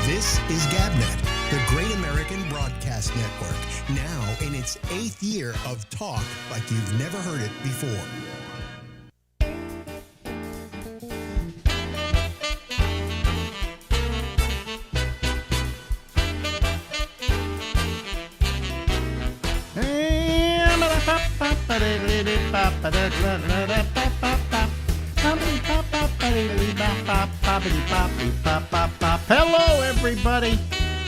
This is GabNet, the Great American Broadcast Network, now in its 8th year of talk like you've never heard it before. Hello, everybody.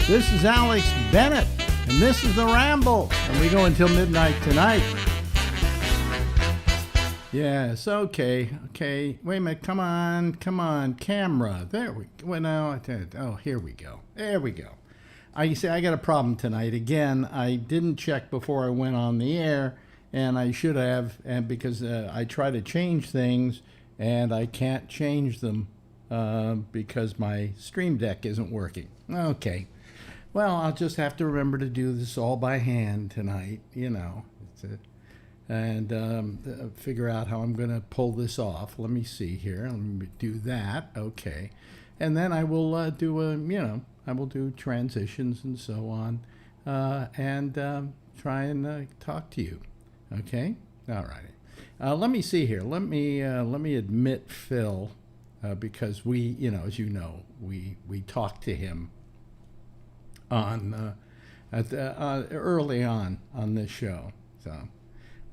This is Alex Bennett, and this is the Ramble, and we go until midnight tonight. Yes, okay. Wait a minute, come on, camera. There we go. Well, no, here we go. There we go. You see, I got a problem tonight. Again, I didn't check before I went on the air, and I should have, and because I try to change things, and I can't change them because my Stream Deck isn't working. Okay. Well, I'll just have to remember to do this all by hand tonight, and figure out how I'm going to pull this off. Let me see here. Let me do that. Okay. And then I will I will do transitions and so on, and try and talk to you. Okay? All right. Let me see here. Let me admit Phil, because we, as you know, we talked to him on early on this show. So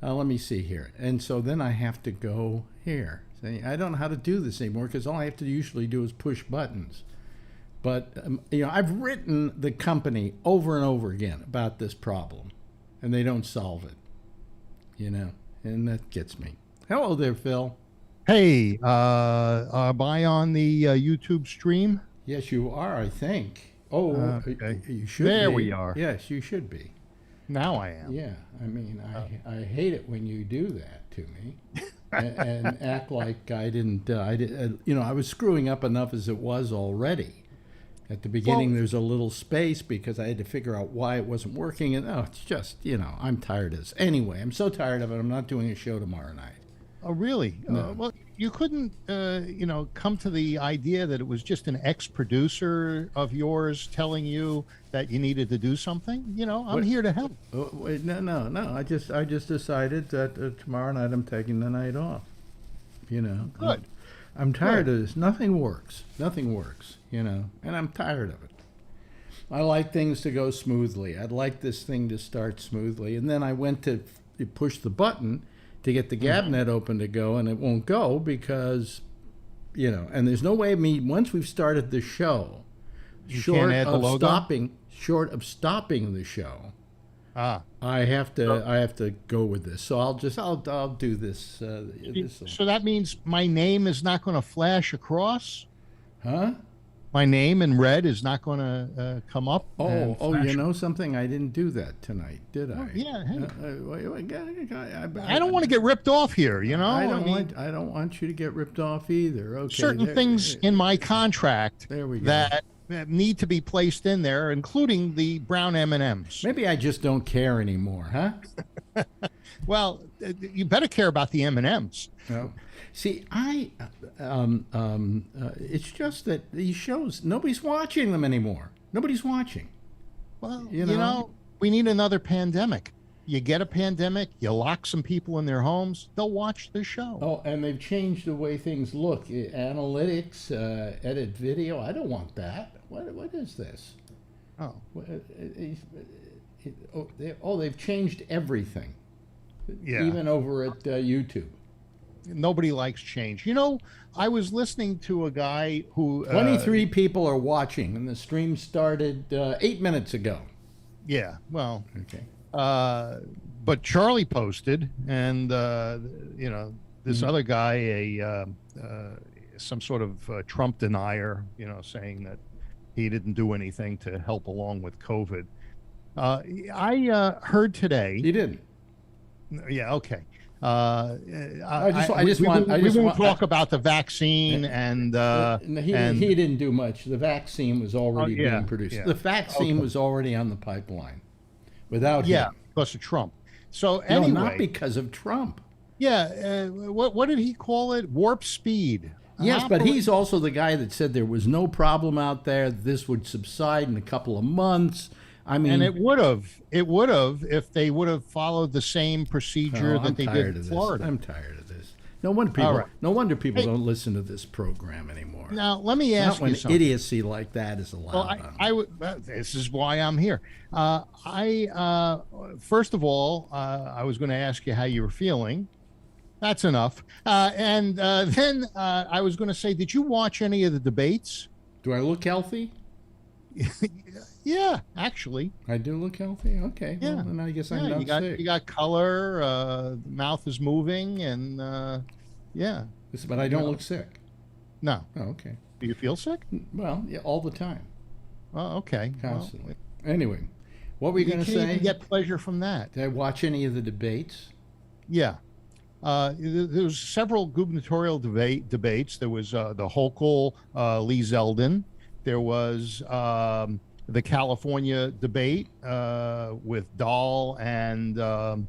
let me see here. And so then I have to go here. See, I don't know how to do this anymore because all I have to usually do is push buttons. But I've written the company over and over again about this problem, and they don't solve it. And that gets me. Hello there, Phil. Hey, am I on the YouTube stream? Yes, you are, I think. Oh, okay. You should be. There we are. Yes, you should be. Now I am. Yeah, I mean, I hate it when you do that to me and act like I didn't, I was screwing up enough as it was already. At the beginning, there's a little space because I had to figure out why it wasn't working. And, it's just, I'm tired of this. Anyway, I'm so tired of it, I'm not doing a show tomorrow night. Oh, really? No. Well, you couldn't, come to the idea that it was just an ex-producer of yours telling you that you needed to do something? I'm here to help. Oh, wait, no. I just decided that tomorrow night I'm taking the night off. Good. I'm tired of this. Nothing works, and I'm tired of it. I like things to go smoothly. I'd like this thing to start smoothly. And then I went to push the button to get the GabNet open to go, and it won't go because, and there's no way once we've started the show, short of stopping the show, I have to go with this. So I'll do this. So that means my name is not going to flash across? Huh? My name in red is not going to come up? You know something? I didn't do that tonight, did I? Yeah. Hey. I don't want to get ripped off here, I don't want you to get ripped off either. Okay. Certain things in my contract there we go. that need to be placed in there, including the brown M&Ms. Maybe I just don't care anymore, huh? Well, you better care about the M&Ms. No. See, it's just that these shows, nobody's watching them anymore. Nobody's watching. Well, we need another pandemic. You get a pandemic, you lock some people in their homes, they'll watch the show. Oh, and they've changed the way things look. Analytics, edit video. I don't want that. What is this? Oh. They've changed everything. Yeah. Even over at YouTube. Nobody likes change. I was listening to a guy who... 23 people are watching, and the stream started 8 minutes ago. Yeah, well... Okay. But Charlie posted, and, this other guy, some sort of Trump denier, saying that he didn't do anything to help along with COVID. I heard today... He didn't. Yeah, okay. We won't talk about the vaccine and he didn't do much. The vaccine was already being produced. Yeah. The vaccine was already on the pipeline without him. Because of Trump. So anyway, no, not because of Trump. Yeah, what did he call it? Warp speed. Yes, but he's also the guy that said there was no problem out there. This would subside in a couple of months. I mean, and it would have if they would have followed the same procedure that they did in Florida. I'm tired of this. No wonder people. Right. No wonder people don't listen to this program anymore. Now let me ask you something. Idiocy like that is allowed. Well, this is why I'm here. First of all, I was going to ask you how you were feeling. That's enough. And then I was going to say, did you watch any of the debates? Do I look healthy? Yeah, actually. I do look healthy? Okay. Yeah. Well, then I guess I'm not sick. You got color, the mouth is moving, and yeah. But I don't look sick. No. Oh, okay. Do you feel sick? Well, yeah, all the time. Oh, okay. Constantly. Well, anyway, what were you going to say? You get pleasure from that. Did I watch any of the debates? Yeah. There was several gubernatorial debates. There was the Hochul, Lee Zeldin. There was the California debate with Dahl and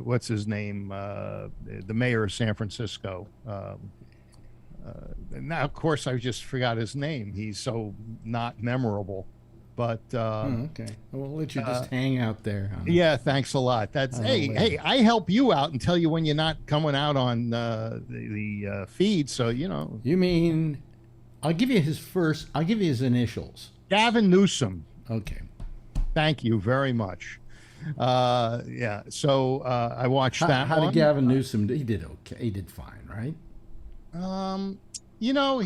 what's his name, the mayor of San Francisco. Now, of course, I just forgot his name. He's so not memorable. But okay, we'll let you just hang out there. Yeah, thanks a lot. That's hey, I help you out and tell you when you're not coming out on the feed. So you know. You mean I'll give you his initials. Gavin Newsom. Okay. Thank you very much. Yeah. So I watched that. How did Gavin Newsom? He did okay. He did fine, right? You know,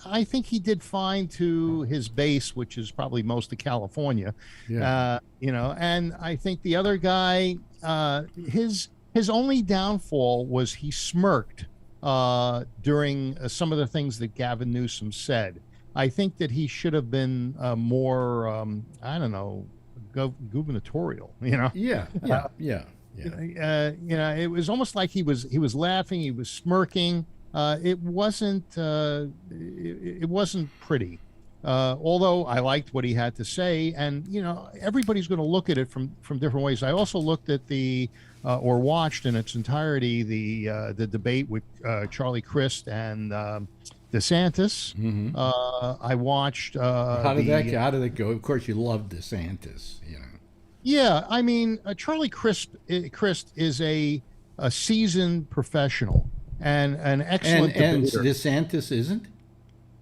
I think he did fine to his base, which is probably most of California. Yeah. You know, and I think the other guy, his only downfall was he smirked during some of the things that Gavin Newsom said. I think that he should have been more, I don't know, gubernatorial. You know. Yeah. You know, it was almost like he was laughing, he was smirking. It wasn't pretty. Although I liked what he had to say, and you know, everybody's going to look at it from different ways. I also looked at or watched in its entirety the debate with Charlie Crist and DeSantis. Mm-hmm. I watched. How did that go? Of course, you love DeSantis. You know. Yeah, I mean, Charlie Crist is a seasoned professional. And an excellent and DeSantis isn't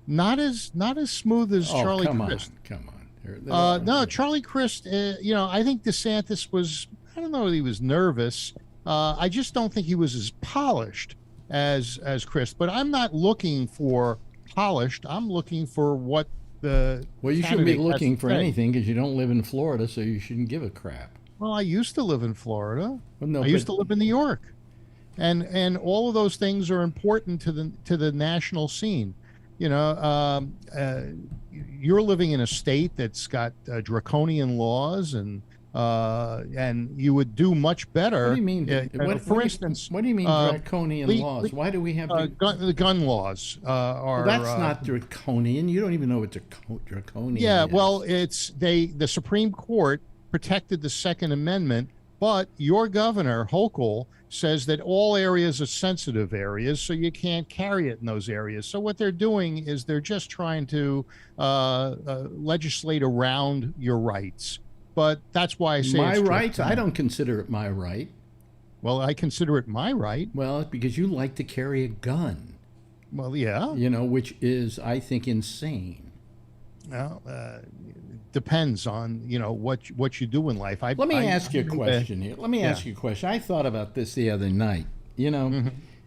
not as smooth as Charlie Crist. Come on. No, Charlie Crist. You know, I think DeSantis was. I don't know if he was nervous. I just don't think he was as polished as Crist. But I'm not looking for polished. I'm looking for what the. Well, you shouldn't be looking for anything because you don't live in Florida, so you shouldn't give a crap. Well, I used to live in Florida. Well, no, I used to live in New York. And all of those things are important to the national scene. You know, you're living in a state that's got draconian laws, and you would do much better. What do you mean? For instance, what do you mean draconian laws? Why do we have the gun laws? Are that's not draconian. You don't even know what draconian. Yeah, is. Well, the Supreme Court protected the Second Amendment, but your governor Hochul says that all areas are sensitive areas, so you can't carry it in those areas. So what they're doing is they're just trying to legislate around your rights. But that's why I say my rights. I don't consider it my right. Well, I consider it my right. Well, because you like to carry a gun. Well, yeah. You know, which is, I think, insane. Well, depends on what you do in life. Let me ask you a question here. Let me ask you a question. I thought about this the other night. You know,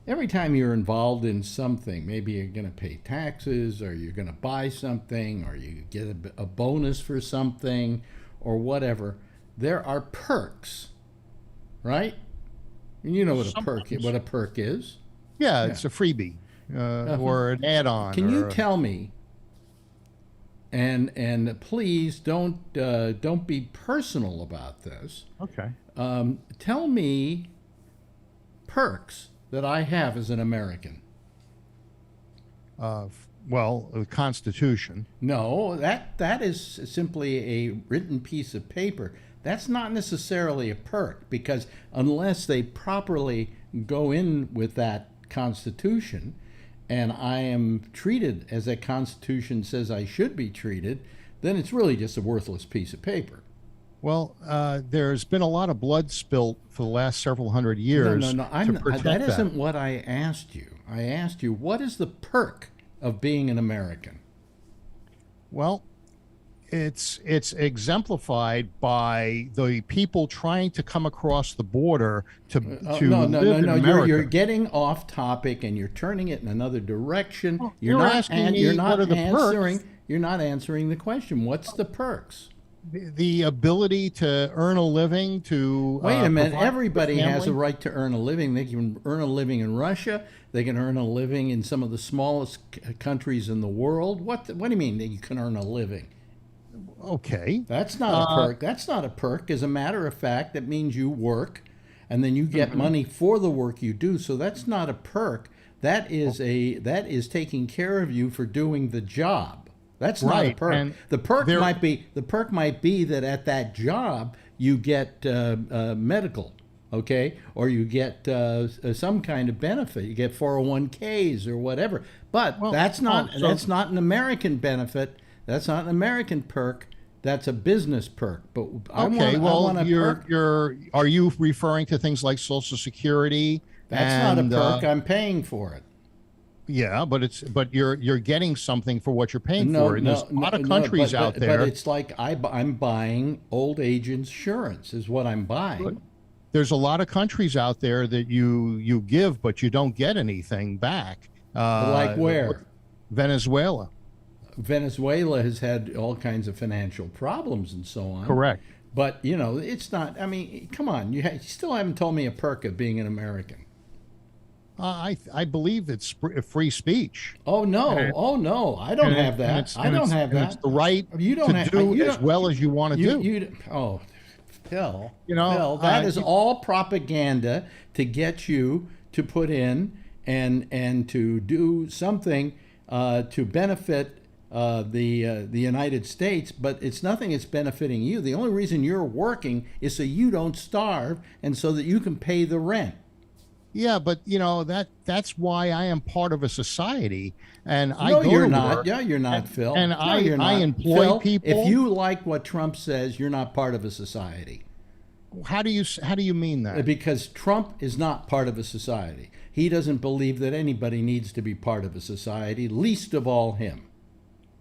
every time you're involved in something, maybe you're going to pay taxes, or you're going to buy something, or you get a bonus for something, or whatever. There are perks, right? You know what a perk is. Yeah, it's a freebie or an add-on. Can you tell me? And please don't be personal about this. Okay. Tell me perks that I have as an American. Well, the Constitution. No, that is simply a written piece of paper. That's not necessarily a perk, because unless they properly go in with that Constitution and I am treated as that Constitution says I should be treated, then it's really just a worthless piece of paper. Well, there's been a lot of blood spilt for the last several hundred years No. to protect That isn't what I asked you. I asked you, what is the perk of being an American? Well, it's exemplified by the people trying to come across the border to live in America. You're getting off topic and you're turning it in another direction. Well, You're not asking me what are the answering. perks. You're not answering the question. What's the perks? The ability to earn a living, to Wait a minute. provide for Everybody has a family. right to earn a living. They can earn a living in Russia. They can earn a living in some of the smallest countries in the world. What do you mean that you can earn a living? Okay. That's not a perk. That's not a perk. As a matter of fact, that means you work and then you get money for the work you do. So that's not a perk. That is taking care of you for doing the job. That's not a Right, perk. and The perk there- might be that at that job you get medical, okay, or you get some kind of benefit. You get 401ks or whatever. But Well, that's not so- that's not an American benefit. That's not an American perk. That's a business perk. But I Okay. want a perk. Are you referring to things like Social Security? That's not a and, perk. I'm paying for it. Yeah, but you're getting something for what you're paying for. And there's a lot of countries out there. But it's like I'm buying old age insurance is what I'm buying. There's a lot of countries out there that you give, but you don't get anything back. Like where? Venezuela. Venezuela has had all kinds of financial problems and so on. Correct. But, it's not, I mean, come on. You still haven't told me a perk of being an American. I believe it's free speech. Oh, no. I don't have that. I don't have that. It's the right You don't to have- do you as don't- well as you want to do. Phil, You know, that is all propaganda to get you to put in and to do something to benefit the United States, but it's nothing that's benefiting you. The only reason you're working is so you don't starve and so that you can pay the rent. Yeah, but that's why I am part of a society, and I No, go you're to not. work. Yeah, you're not, Phil. and No, I- you're I not. employ Phil, people. If you like what Trump says, you're not part of a society. How do you mean that? Because Trump is not part of a society. He doesn't believe that anybody needs to be part of a society, least of all him.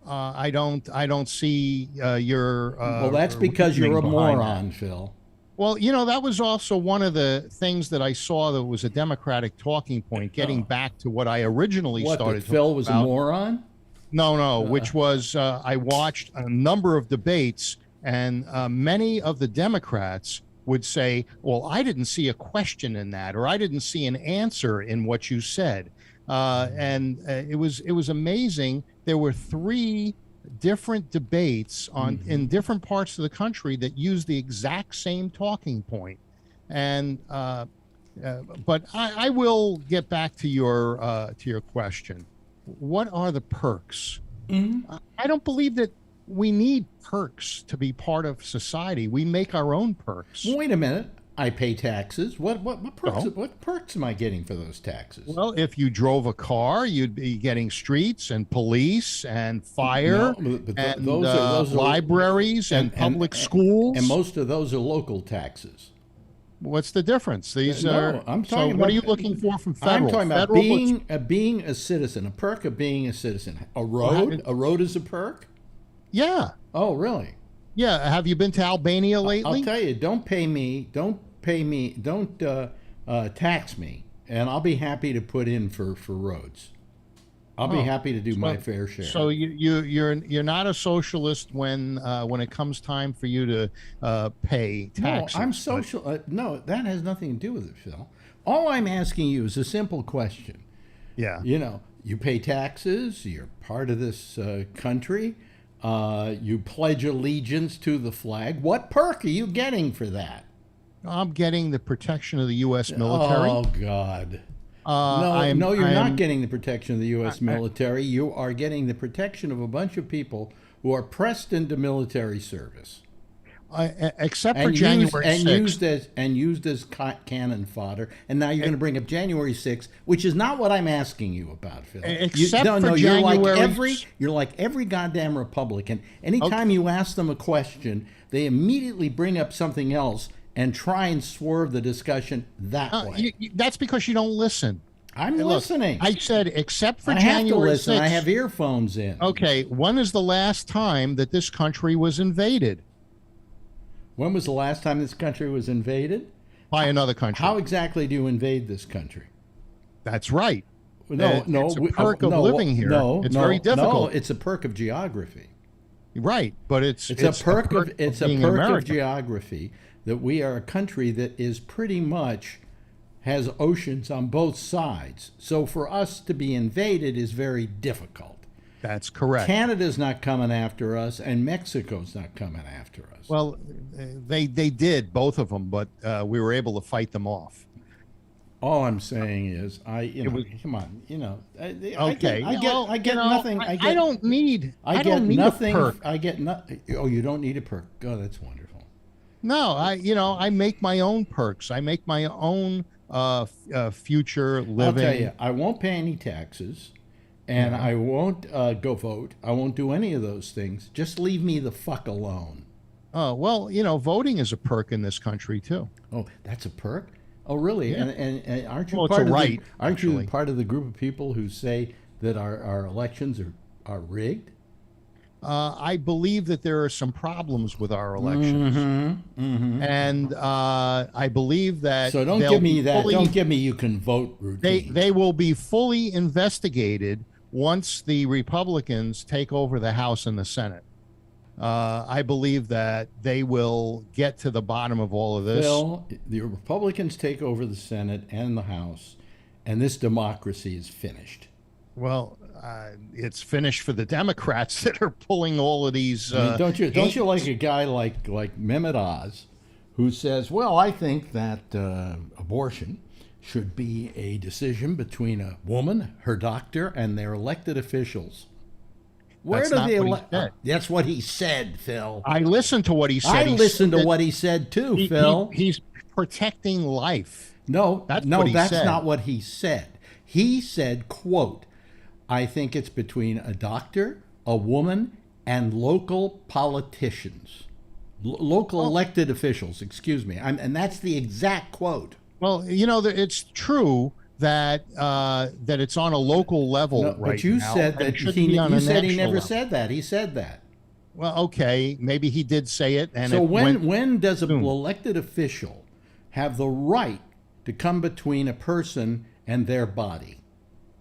I don't see your. Well, that's because you're a reasoning behind moron, Phil. Well, that was also one of the things that I saw that was a Democratic talking point, getting back to what I originally What, started that Phil talking was about. a moron? No, which was I watched a number of debates, and many of the Democrats would say, well, I didn't see a question in that, or I didn't see an answer in what you said. And it was amazing. There were 3 different debates in different parts of the country that used the exact same talking point. And but I will get back to your question. What are the perks? I don't believe that we need perks to be part of society. We make our own perks. Wait a minute. I pay taxes. What perks? No. What perks am I getting for those taxes? Well, if you drove a car, you'd be getting streets and police and fire No, but and those are libraries and public schools. and most of those are local taxes. What's the difference? These No, are. I'm So, talking what about- are you looking for from federal? I'm talking about Federal, being a citizen. A perk of being a citizen. A Well, road is a perk. Yeah, Oh, really? yeah. Have you been to Albania lately? I'll tell you. Don't tax me, and I'll be happy to put in for roads. I'll be happy to do my fair share. So you're not a socialist when it comes time for you to pay taxes. No, I'm social. No, that has nothing to do with it, Phil. All I'm asking you is a simple question. Yeah. You pay taxes. You're part of this country. You pledge allegiance to the flag. What perk are you getting for that? I'm getting the protection of the U.S. military. Oh God. I'm You're not getting the protection of the U.S. military. You are getting the protection of a bunch of people who are pressed into military service. except for and January 6th. used as cannon fodder. And now you're going to bring up January 6th, which is not what I'm asking you about, Phil. Except for you're like every goddamn Republican. Anytime you ask them a question, they immediately bring up something else and try and swerve the discussion that way. That's because you don't listen. I'm listening. I said except for I January have to listen. 6th. I have earphones in. Okay, when is the last time that this country was invaded? When was the last time this country was invaded? By another country. How exactly do you invade this country? That's right. No, it's a perk of living here. It's very difficult. No, it's a perk of geography. Right, but it's a perk of geography that we are a country that is pretty much has oceans on both sides. So for us to be invaded is very difficult. That's correct. Canada's not coming after us, and Mexico's not coming after us. Well, they did, both of them, but we were able to fight them off. All I'm saying is, come on, Okay, I get nothing. I don't need. I don't need nothing. a perk. I get nothing. Oh, you don't need a perk. Oh, that's wonderful. No, I make my own perks. I make my own future living. I'll tell you, I won't pay any taxes. And I won't go vote. I won't do any of those things. Just leave me the fuck alone. Oh, well, voting is a perk in this country, too. Oh, that's a perk? Oh, really? Yeah. And aren't you aren't you part of the group of people who say that our elections are rigged? I believe that there are some problems with our elections. And I believe that... So don't give me that. Don't give me you can vote routine. They will be fully investigated once the Republicans take over the House and the Senate. I believe that they will get to the bottom of all of this. Phil, the Republicans take over the Senate and the House, and this democracy is finished. Well, it's finished for the Democrats that are pulling all of these. Don't you like a guy like Mehmet Oz, who says, "Well, I think that abortion should be a decision between a woman, her doctor, and their elected officials." Where do they elect? That's what he said, Phil. I listened to what he said. I listened to what he said too, Phil. He's protecting life. No, that's not what he said. He said, "Quote, I think it's between a doctor, a woman, and local politicians, local elected officials." Excuse me, and that's the exact quote. Well, it's true that that it's on a local level right now. But you said that you said he never said that. He said that. Well, okay, maybe he did say it. And so when does an elected official have the right to come between a person and their body?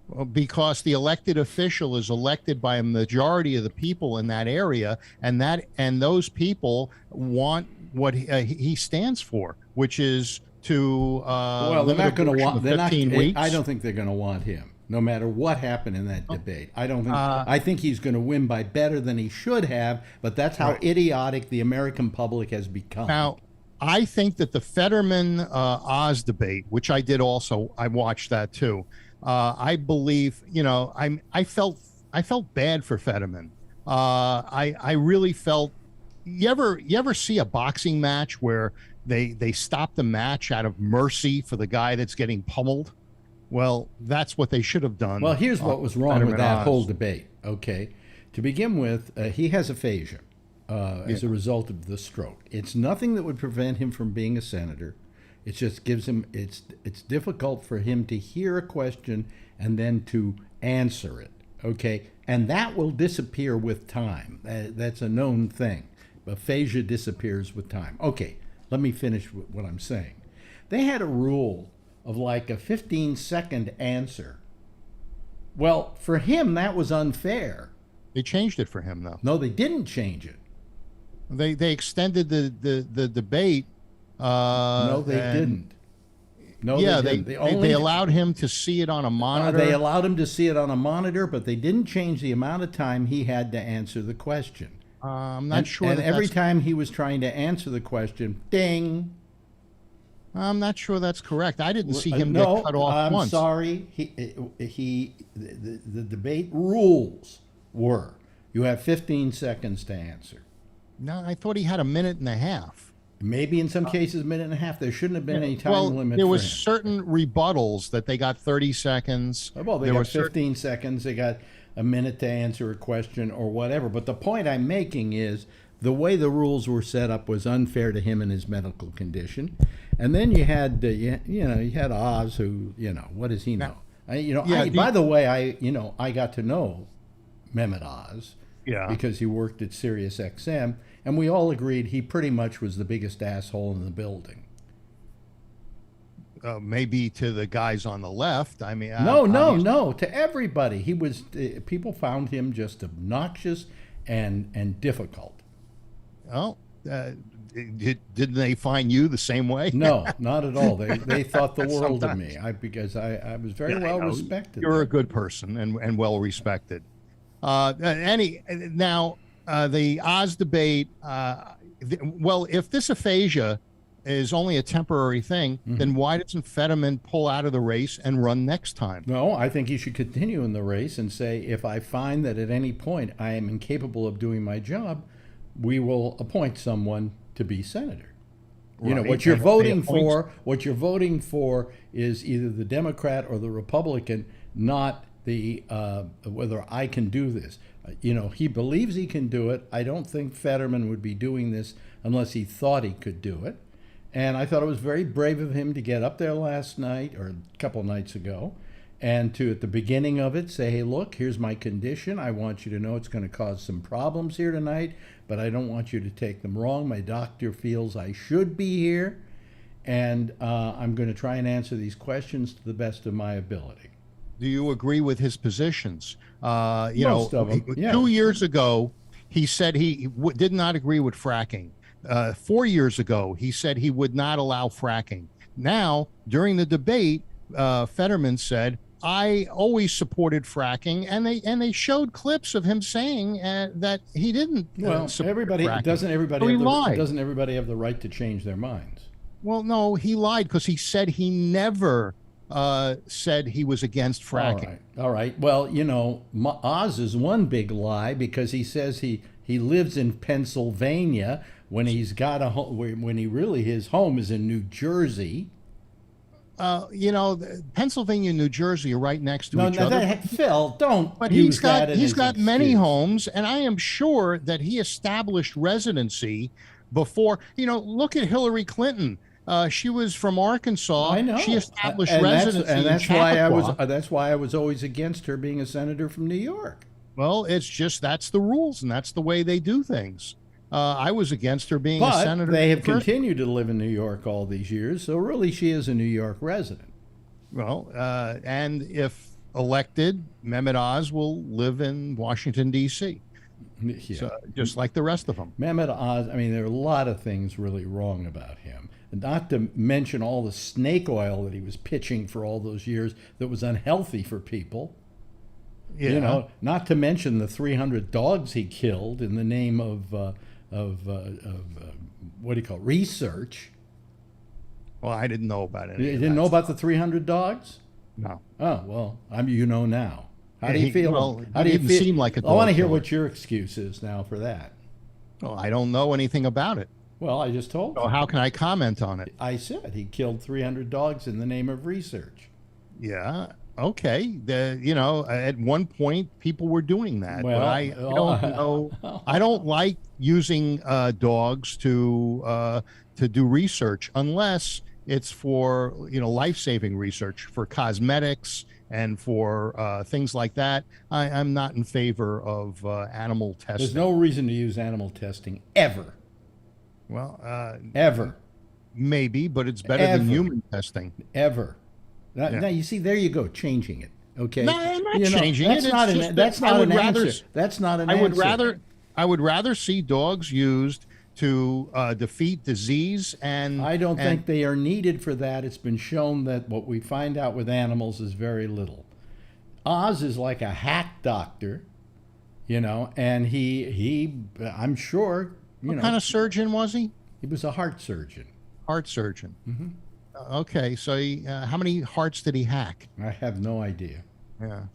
Well, because the elected official is elected by a majority of the people in that area, and those people want what he stands for, which is to well, they're not going to want. They're 15 weeks. I don't think they're going to want him, no matter what happened in that debate. I don't think. I think he's going to win by better than he should have. But that's how idiotic the American public has become. Now, I think that the Fetterman Oz debate, which I did also, I watched that too. I believe, I felt bad for Fetterman. I really felt. You ever see a boxing match where they stop the match out of mercy for the guy that's getting pummeled? Well, that's what they should have done. Well, here's what was wrong with that whole debate. Okay, to begin with, he has aphasia as a result of the stroke. It's nothing that would prevent him from being a senator. It just gives him, it's difficult for him to hear a question and then to answer it, okay? And that will disappear with time. That's a known thing. Aphasia disappears with time. Okay, let me finish what I'm saying. They had a rule of like a 15-second answer. Well, for him, that was unfair. They changed it for him, though. No, they didn't change it. They extended the debate. No, they didn't. No, yeah, they didn't. They allowed him to see it on a monitor. They allowed him to see it on a monitor, but they didn't change the amount of time he had to answer the question. I'm not sure. And every time he was trying to answer the question, ding. I'm not sure that's correct. I didn't see him get cut off once. I'm sorry. The debate rules were you have 15 seconds to answer. No, I thought he had a minute and a half. Maybe in some cases, a minute and a half. There shouldn't have been any time limit. There for was him. certain rebuttals that they got 30 seconds. Well, they there got 15 seconds. They got a minute to answer a question or whatever. But the point I'm making is the way the rules were set up was unfair to him and his medical condition. And then you had, you had Oz, who, what does he know? By the way, I got to know Mehmet Oz. Yeah. Because he worked at Sirius XM, and we all agreed he pretty much was the biggest asshole in the building. Maybe to the guys on the left. I mean, no, to everybody. He was. People found him just obnoxious and difficult. Oh, didn't they find you the same way? No, not at all. They thought the world of me. Because I was very well respected. You're a good person and well respected. The Oz debate. Well, if this aphasia is only a temporary thing, then why doesn't Fetterman pull out of the race and run next time? No, I think he should continue in the race and say, if I find that at any point I am incapable of doing my job, we will appoint someone to be senator. Right. What you're voting for. What you're voting for is either the Democrat or the Republican, not the whether I can do this. He believes he can do it. I don't think Fetterman would be doing this unless he thought he could do it. And I thought it was very brave of him to get up there last night or a couple nights ago and to, at the beginning of it, say, hey, look, here's my condition. I want you to know it's going to cause some problems here tonight, but I don't want you to take them wrong. My doctor feels I should be here, and I'm going to try and answer these questions to the best of my ability. Do you agree with his positions? Most of them, yeah. 2 years ago, he said he did not agree with fracking. 4 years ago, he said he would not allow fracking. Now, during the debate, Fetterman said, I always supported fracking, and they showed clips of him saying that he didn't. Support fracking. Doesn't everybody have the right to change their minds? Well, no, he lied because he said he never said he was against fracking. All right. Well, Oz is one big lie because he says he lives in Pennsylvania when he's got a home, when his home is in New Jersey. Pennsylvania and New Jersey are right next to each other. Phil, don't. But he's got many homes, and I am sure that he established residency before. Look at Hillary Clinton. She was from Arkansas. I know. She established residency in Chappaqua. That's why I was always against her being a senator from New York. Well, it's just that's the rules, and that's the way they do things. I was against her being a senator. But they have continued to live in New York all these years, so really she is a New York resident. Well, and if elected, Mehmet Oz will live in Washington, D.C., so, just like the rest of them. Mehmet Oz, there are a lot of things really wrong about him. Not to mention all the snake oil that he was pitching for all those years that was unhealthy for people. Yeah. Not to mention the 300 dogs he killed in the name of what do you call it? Research. Well, I didn't know about it. You didn't know about the 300 dogs? No. Oh, well, now. How do you feel? Well, How do you feel? Seem like a dog I want to hear killer. what your excuse is now for that. Well, I don't know anything about it. Well, I just told you. So how can I comment on it? I said he killed 300 dogs in the name of research. Yeah. Okay. At one point, people were doing that. Well, but I don't know. I don't like using dogs to do research unless it's for life-saving research, for cosmetics and for things like that. I'm not in favor of animal testing. There's no reason to use animal testing ever. Well, ever. Maybe, but it's better than human testing. Ever. Now, you see, there you go, changing it. Okay. No, I'm not changing it. That's not an answer. That's not an answer. I would rather see dogs used to defeat disease, and I don't think they are needed for that. It's been shown that what we find out with animals is very little. Oz is like a hack doctor, and he I'm sure, What kind of surgeon was he? He was a heart surgeon. Heart surgeon. Mm-hmm. Okay, so how many hearts did he hack? I have no idea. Yeah.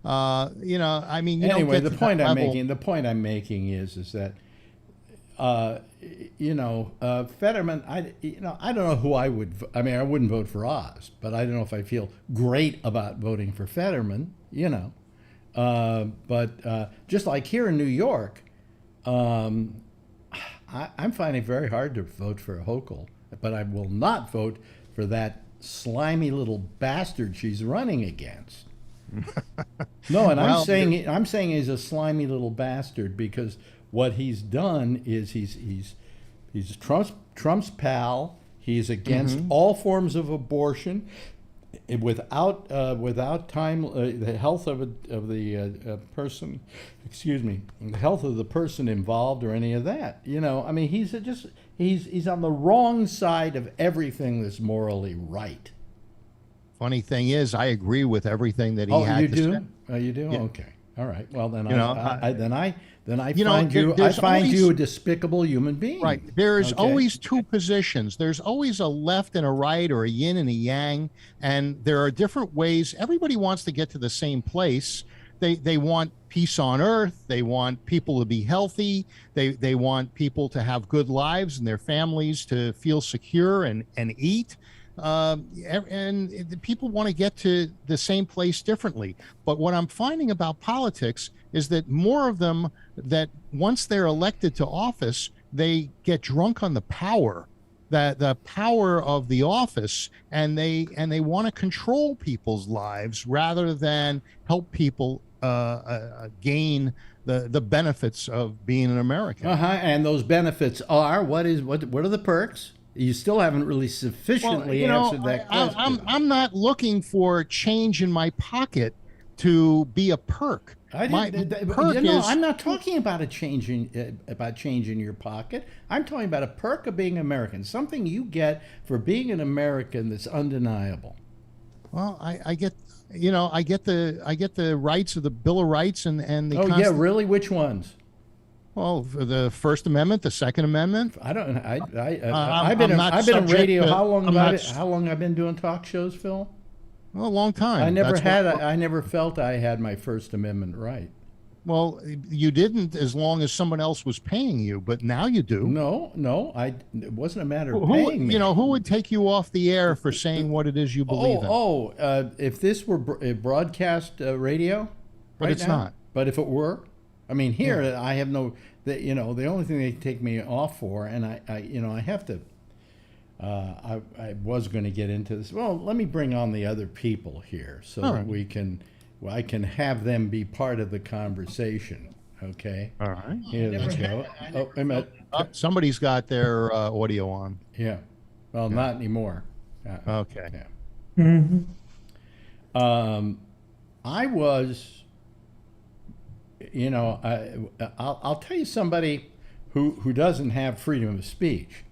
Anyway, the point I'm making is that Fetterman, I don't know who I would. I mean, I wouldn't vote for Oz, but I don't know if I feel great about voting for Fetterman. But just like here in New York, I'm finding it very hard to vote for Hochul, but I will not vote for that slimy little bastard she's running against. No, and Well, I'm saying he's a slimy little bastard because what he's done is he's Trump's pal. He's against all forms of abortion, without the health of the person, the health of the person involved or any of that. I mean, he's on the wrong side of everything that's morally right. Funny thing is, I agree with everything that he had to say. Oh, you do? Yeah. Okay. All right. Well, then I find you a despicable human being. Right. There's always two positions. There's always a left and a right, or a yin and a yang, and there are different ways. Everybody wants to get to the same place. They want peace on earth. They want people to be healthy. They want people to have good lives and their families to feel secure and eat. And people want to get to the same place differently. But what I'm finding about politics is that more of them, that once they're elected to office, they get drunk on the power, the power of the office, and they want to control people's lives rather than help people gain the benefits of being an American. And those benefits are what are the perks? You still haven't really sufficiently answered that question. I'm not looking for change in my pocket to be a perk. I'm not talking about a change in your pocket. I'm talking about a perk of being American, something you get for being an American that's undeniable. Well, I get the rights of the Bill of Rights and the. Oh yeah, really? Which ones? Well, the First Amendment, the Second Amendment. I've been in radio. How long I've been doing talk shows, Phil? Well, a long time. I never felt I had my First Amendment right. Well, you didn't as long as someone else was paying you, but now you do. No, it wasn't a matter of paying me. Who would take you off the air for saying what it is you believe in? If this were broadcast radio, but it's not. But if it were, I mean, here I have no. The only thing they take me off for, and I have to. I was going to get into this. Well, let me bring on the other people here so that I can have them be part of the conversation. Okay. All right. Here they go. Oh, wait a minute. Somebody's got their audio on. Yeah. Well, not anymore. Okay. Yeah. I was. I'll tell you somebody who doesn't have freedom of speech,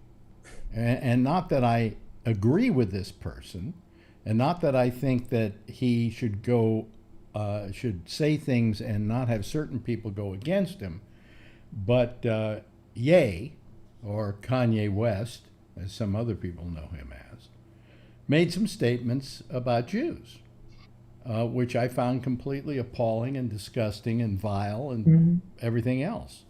and not that I agree with this person, and not that I think that he should should say things and not have certain people go against him, but Ye, or Kanye West, as some other people know him as, made some statements about Jews. Which I found completely appalling and disgusting and vile and everything else.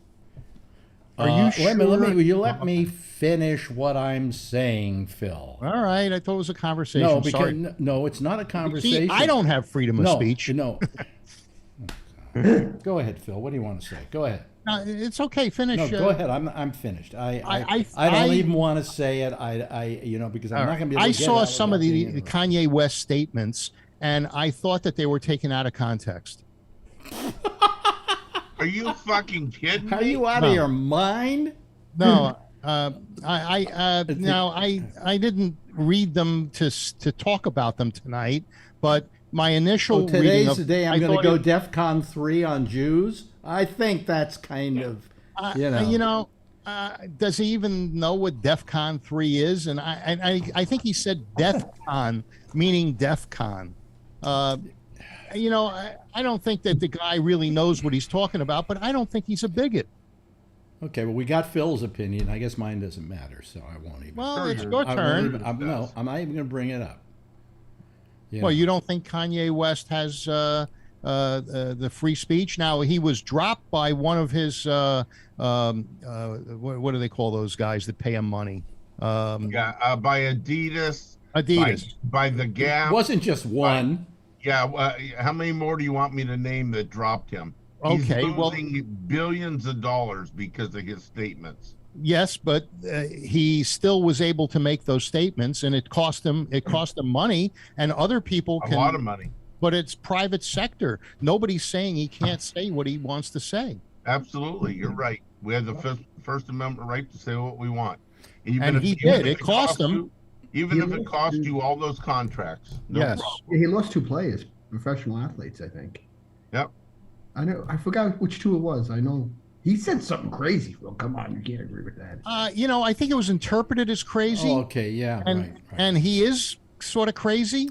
Are you sure? Wait a minute, will you let me finish what I'm saying, Phil? All right, I thought it was a conversation. No, because no, it's not a conversation. See, I don't have freedom of speech. No. Go ahead, Phil. What do you want to say? Go ahead. No, it's okay. Finish. No, go ahead. I'm finished. I don't even want to say it. Because I'm not going to be able to I get saw out some of without being the interrupted. Kanye West statements, and I thought that they were taken out of context. Are you fucking kidding me? Are you out of your mind? No, I didn't read them to talk about them tonight, but my initial reading today's of, the day I'm going to go DEFCON 3 on Jews. I think that's kind of, does he even know what DEFCON 3 is? And I think he said DEFCON, meaning DEFCON. I don't think that the guy really knows what he's talking about, but I don't think he's a bigot. Okay, well, we got Phil's opinion. I guess mine doesn't matter, so I won't even. Well, it's your turn. I'm not even going to bring it up. Well, you don't think Kanye West has the free speech. Now, he was dropped by one of his what do they call those guys that pay him money? By Adidas. Adidas. By the Gap. It wasn't just one. How many more do you want me to name that dropped him? Okay, He's losing billions of dollars because of his statements. Yes, but he still was able to make those statements, and it cost him money, and other people a lot of money. But it's private sector. Nobody's saying he can't say what he wants to say. Absolutely, you're right. We have the First Amendment right to say what we want. And he did. It cost him. Even if it cost you all those contracts. Yes. He lost 2 players, professional athletes, I think. Yep. I know. I forgot which 2 it was. I know. He said something crazy. Well, come on, you can't agree with that. I think it was interpreted as crazy. Oh, okay, yeah, right. And he is sort of crazy.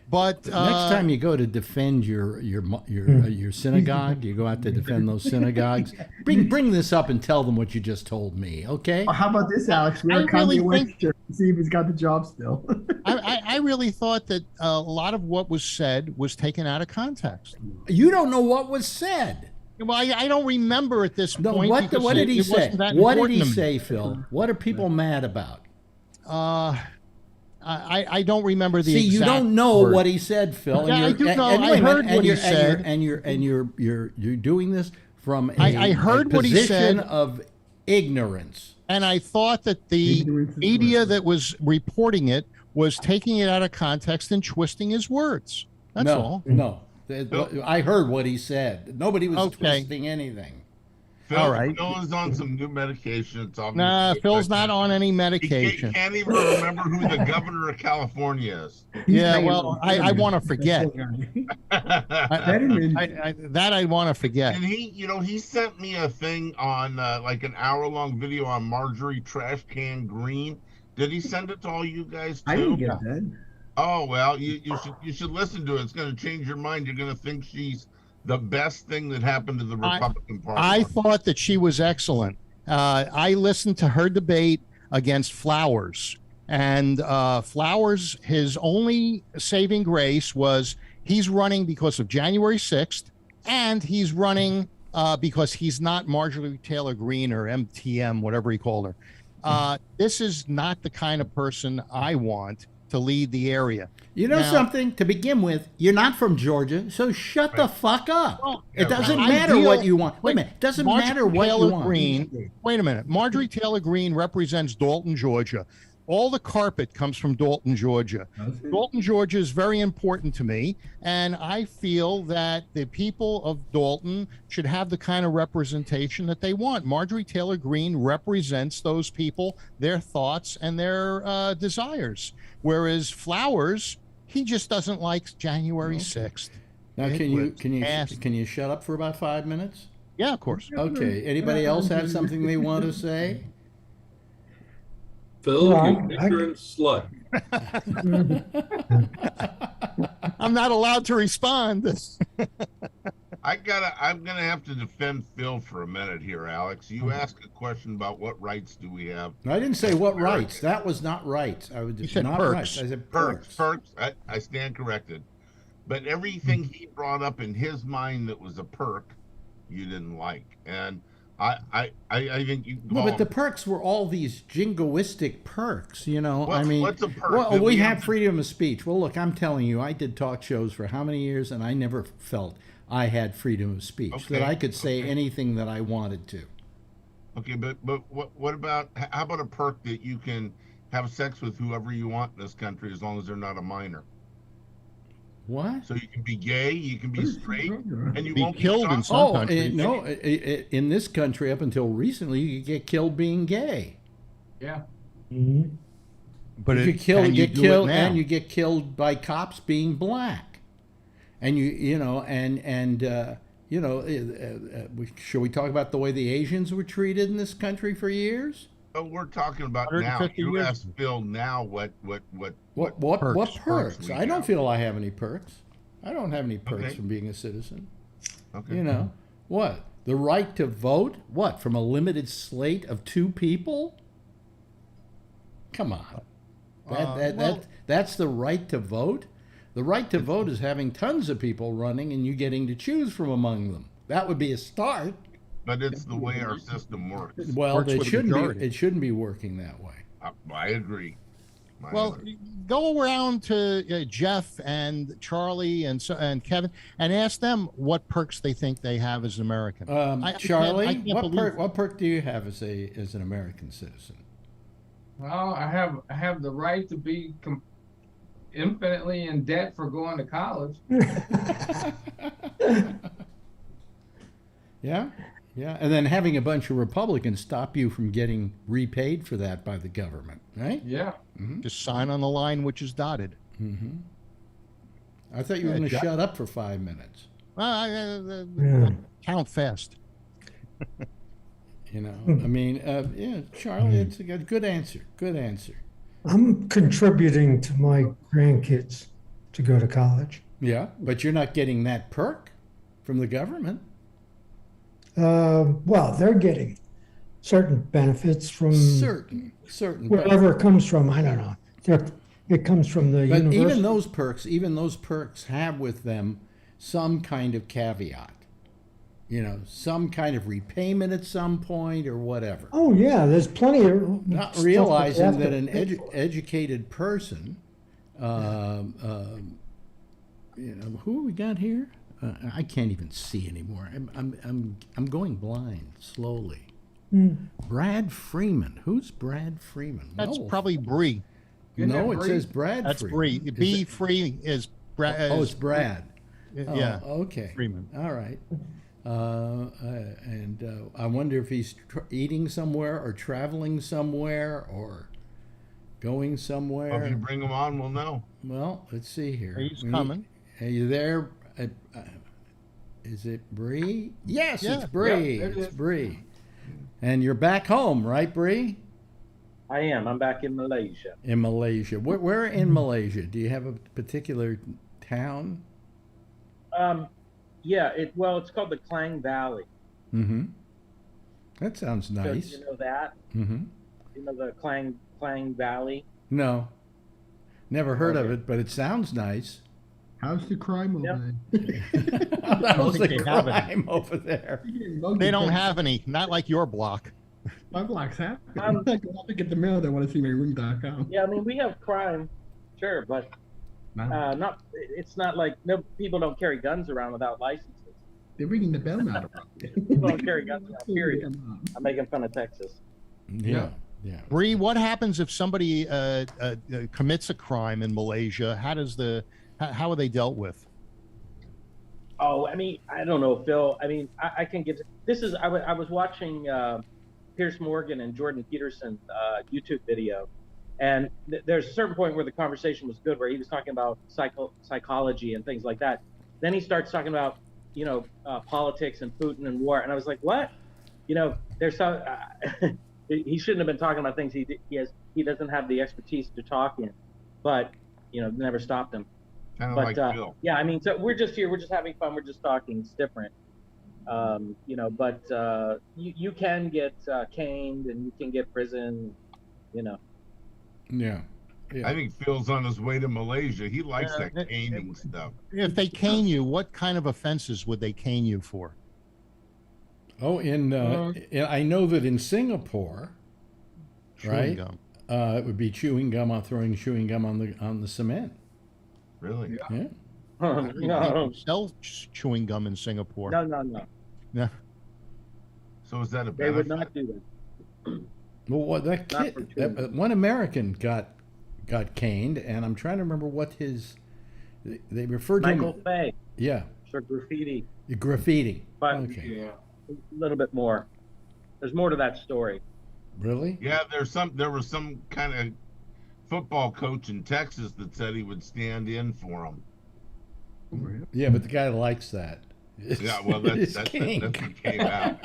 But next time you go to defend your synagogue, you go out to defend those synagogues. Bring this up and tell them what you just told me, okay? How about this, Alex? We're Kanye West shirt. See if he's got the job still. I really thought that a lot of what was said was taken out of context. You don't know what was said. Well, I don't remember at this point. What did he say? What did he say, Phil? What are people mad about? I don't remember the. See, exact you don't know word. what he said, Phil. Yeah, I do know. I heard what he said. And you're doing this from I heard what he said of ignorance. And I thought that the media that was reporting it was taking it out of context and twisting his words. That's all. No. I heard what he said. Nobody was twisting anything. Phil, all right. Phil is on some new medication. It's nah, Phil's not on any medication. He can't even remember who the governor of California is. Yeah, well, I want to forget. That I want to forget. And he sent me a thing on like an hour-long video on Marjorie Trash Can Green. Did he send it to all you guys too? I didn't get that. Oh well, you should listen to it. It's going to change your mind. You're going to think she's the best thing that happened to the Republican Party. I thought that she was excellent. I listened to her debate against Flowers, and Flowers, his only saving grace was he's running because of January 6th, and he's running because he's not Marjorie Taylor Greene or MTM, whatever he called her. This is not the kind of person I want to lead the area. You know something? To begin with, you're not from Georgia, so shut the fuck up. Well, it doesn't matter what you want. Wait a minute. It doesn't matter what you want. Wait a minute. Marjorie Taylor Greene represents Dalton, Georgia. All the carpet comes from Dalton, Georgia. Dalton, Georgia is very important to me, and I feel that the people of Dalton should have the kind of representation that they want. Marjorie Taylor Greene represents those people, their thoughts, and their desires. Whereas Flowers, he just doesn't like January 6th. Now, can you shut up for about 5 minutes? Yeah, of course. Okay. Anybody else have something they want to say? Phil, you ignorant slut. I'm not allowed to respond. I'm gonna have to defend Phil for a minute here, Alex. You asked a question about what rights do we have. I didn't say what rights. That was not rights. I was just not perks. Rights. I said perks. I stand corrected. But everything he brought up in his mind that was a perk, you didn't like, and I think you. No, but the perks were all these jingoistic perks, you know. What's a perk? Well, we have freedom of speech. Well, look, I'm telling you, I did talk shows for how many years, and I never felt I had freedom of speech, that I could say anything that I wanted to. Okay, but what about, how about a perk that you can have sex with whoever you want in this country as long as they're not a minor? What? So you can be gay, you can be straight, and you won't be killed in some countries. No, in this country, up until recently, you could get killed being gay. Yeah. Mm-hmm. But you get killed, and you get killed by cops being black. And should we talk about the way the Asians were treated in this country for years? Oh, we're talking about now. You asked Phil now what perks? I don't feel I have any perks. I don't have any perks from being a citizen. Okay. You know what? The right to vote? What, from a limited slate of 2 people? Come on. That's the right to vote? The right to vote is having tons of people running and you getting to choose from among them. That would be a start. But it's the way our system works. Well, Works it with the shouldn't be. majority. It shouldn't be working that way. I agree. I Well, agree. go around to Jeff and Charlie and Kevin and ask them what perks they think they have as an American. Charlie, I can't believe what perk do you have as an American citizen? Well, I have the right to be infinitely in debt for going to college. Yeah, yeah, and then having a bunch of Republicans stop you from getting repaid for that by the government, right? Yeah. Just sign on the line which is dotted. I thought you were Yeah, going to Jeff- shut up for 5 minutes. Count fast. You know, I mean, yeah, Charlie, it's a good answer. Good answer. I'm contributing to my grandkids to go to college. Yeah, but you're not getting that perk from the government. Well, they're getting certain benefits from Certain, but wherever it comes from. I don't know. It comes from the But university. even those perks have with them some kind of caveat. You know, some kind of repayment at some point or whatever. Oh yeah, there's plenty of Not stuff realizing have that to an pay for. educated person, you know, who we got here? I can't even see anymore. I'm going blind slowly. Brad Freeman. Who's Brad Freeman? That's No. probably Bree. Isn't No, that it Bree? says Brad That's Freeman. Bree. Is Be it- free is Brad. Oh, it's Brad. Yeah. Oh, okay. Freeman. All right. I wonder if he's eating somewhere or traveling somewhere or going somewhere. Well, if you bring them on, we'll know. Well, let's see here. He's We- coming. Are you there? Is it Bree? Yes, Yeah. it's Bree. Yep, it It's is. Bree. And you're back home, right, Bree? I am. I'm back in Malaysia. In Malaysia. Where in Malaysia? Do you have a particular town? Yeah. It's called the Klang Valley. Mm-hmm. That sounds So nice. you know that? Mm-hmm. You know the Klang Valley? No. Never heard of Okay. it, but it sounds nice. How's the crime over Yep. there? How's the think they have it. crime over there? They don't have any. Not like your block. My block's happy. Um, I go up and get the mail. They want to see my room.com. Yeah, I mean we have crime, sure, but not. It's not like people don't carry guns around without licenses. They're ringing the bell now. People don't carry guns around. Period. I'm making fun of Texas. Yeah. Yeah. Bree, what happens if somebody commits a crime in Malaysia? How are they dealt with? Oh, I mean, I don't know, Phil. I mean, I can get. This is. I was watching Pierce Morgan and Jordan Peterson YouTube video, and there's a certain point where the conversation was good, where he was talking about psychology and things like that. Then he starts talking about politics and Putin and war, and I was like, what? You know, there's some. He shouldn't have been talking about things he doesn't have the expertise to talk in, but never stopped him. Kind of But like Bill. yeah, I mean, so we're just here, we're just having fun, we're just talking. It's different, but you can get caned and you can get prison, Yeah. I think Phil's on his way to Malaysia. He likes Yeah, that caning stuff. If they cane you, what kind of offenses would they cane you for? Oh, I know that in Singapore, Chewing right? gum. It would be chewing gum on throwing chewing gum on the cement. Really? Yeah. No, Sell chewing gum in Singapore. no. Yeah. So is that a They benefit? would not do that. Well, what that Not kid, for chewing that, one American got caned, and I'm trying to remember what they referred to Michael him. Fay Yeah, for graffiti, graffiti. but Okay, Yeah. a little bit more. There's more to that story. really? Yeah, there was some kind of football coach in Texas that said he would stand in for him. Yeah, but the guy likes that. Yeah, well, that's It's what kink. came out.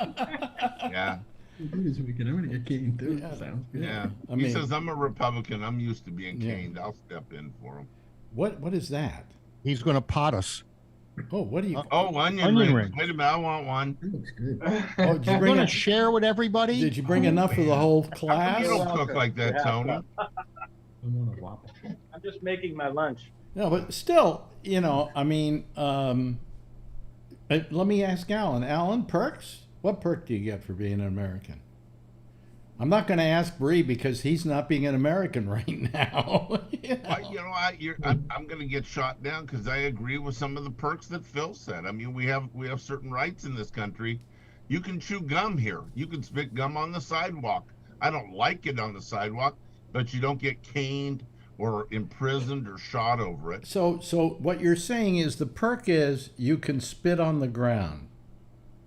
Yeah, This weekend, I'm gonna get caned too. Yeah. Sounds good. yeah. I He mean- says, I'm a Republican. I'm used to being Yeah. caned. I'll step in for him. What is that? He's going to pot us. Oh, what do you? Oh, onion Onion rings. rings. Wait a minute, I want one. That looks good. Oh, did you We're bring going a, to share with everybody. Did you bring enough for the whole How come class? you don't cook like that, Yeah. Tony? I want a Whopper. I'm just making my lunch. No, but still, you know, I mean, let me ask Alan. Alan, perks? What perk do you get for being an American? I'm not going to ask Bree because he's not being an American right now. I'm going to get shot down because I agree with some of the perks that Phil said. I mean, we have certain rights in this country. You can chew gum here. You can spit gum on the sidewalk. I don't like it on the sidewalk, but you don't get caned or imprisoned or shot over it. So what you're saying is the perk is you can spit on the ground.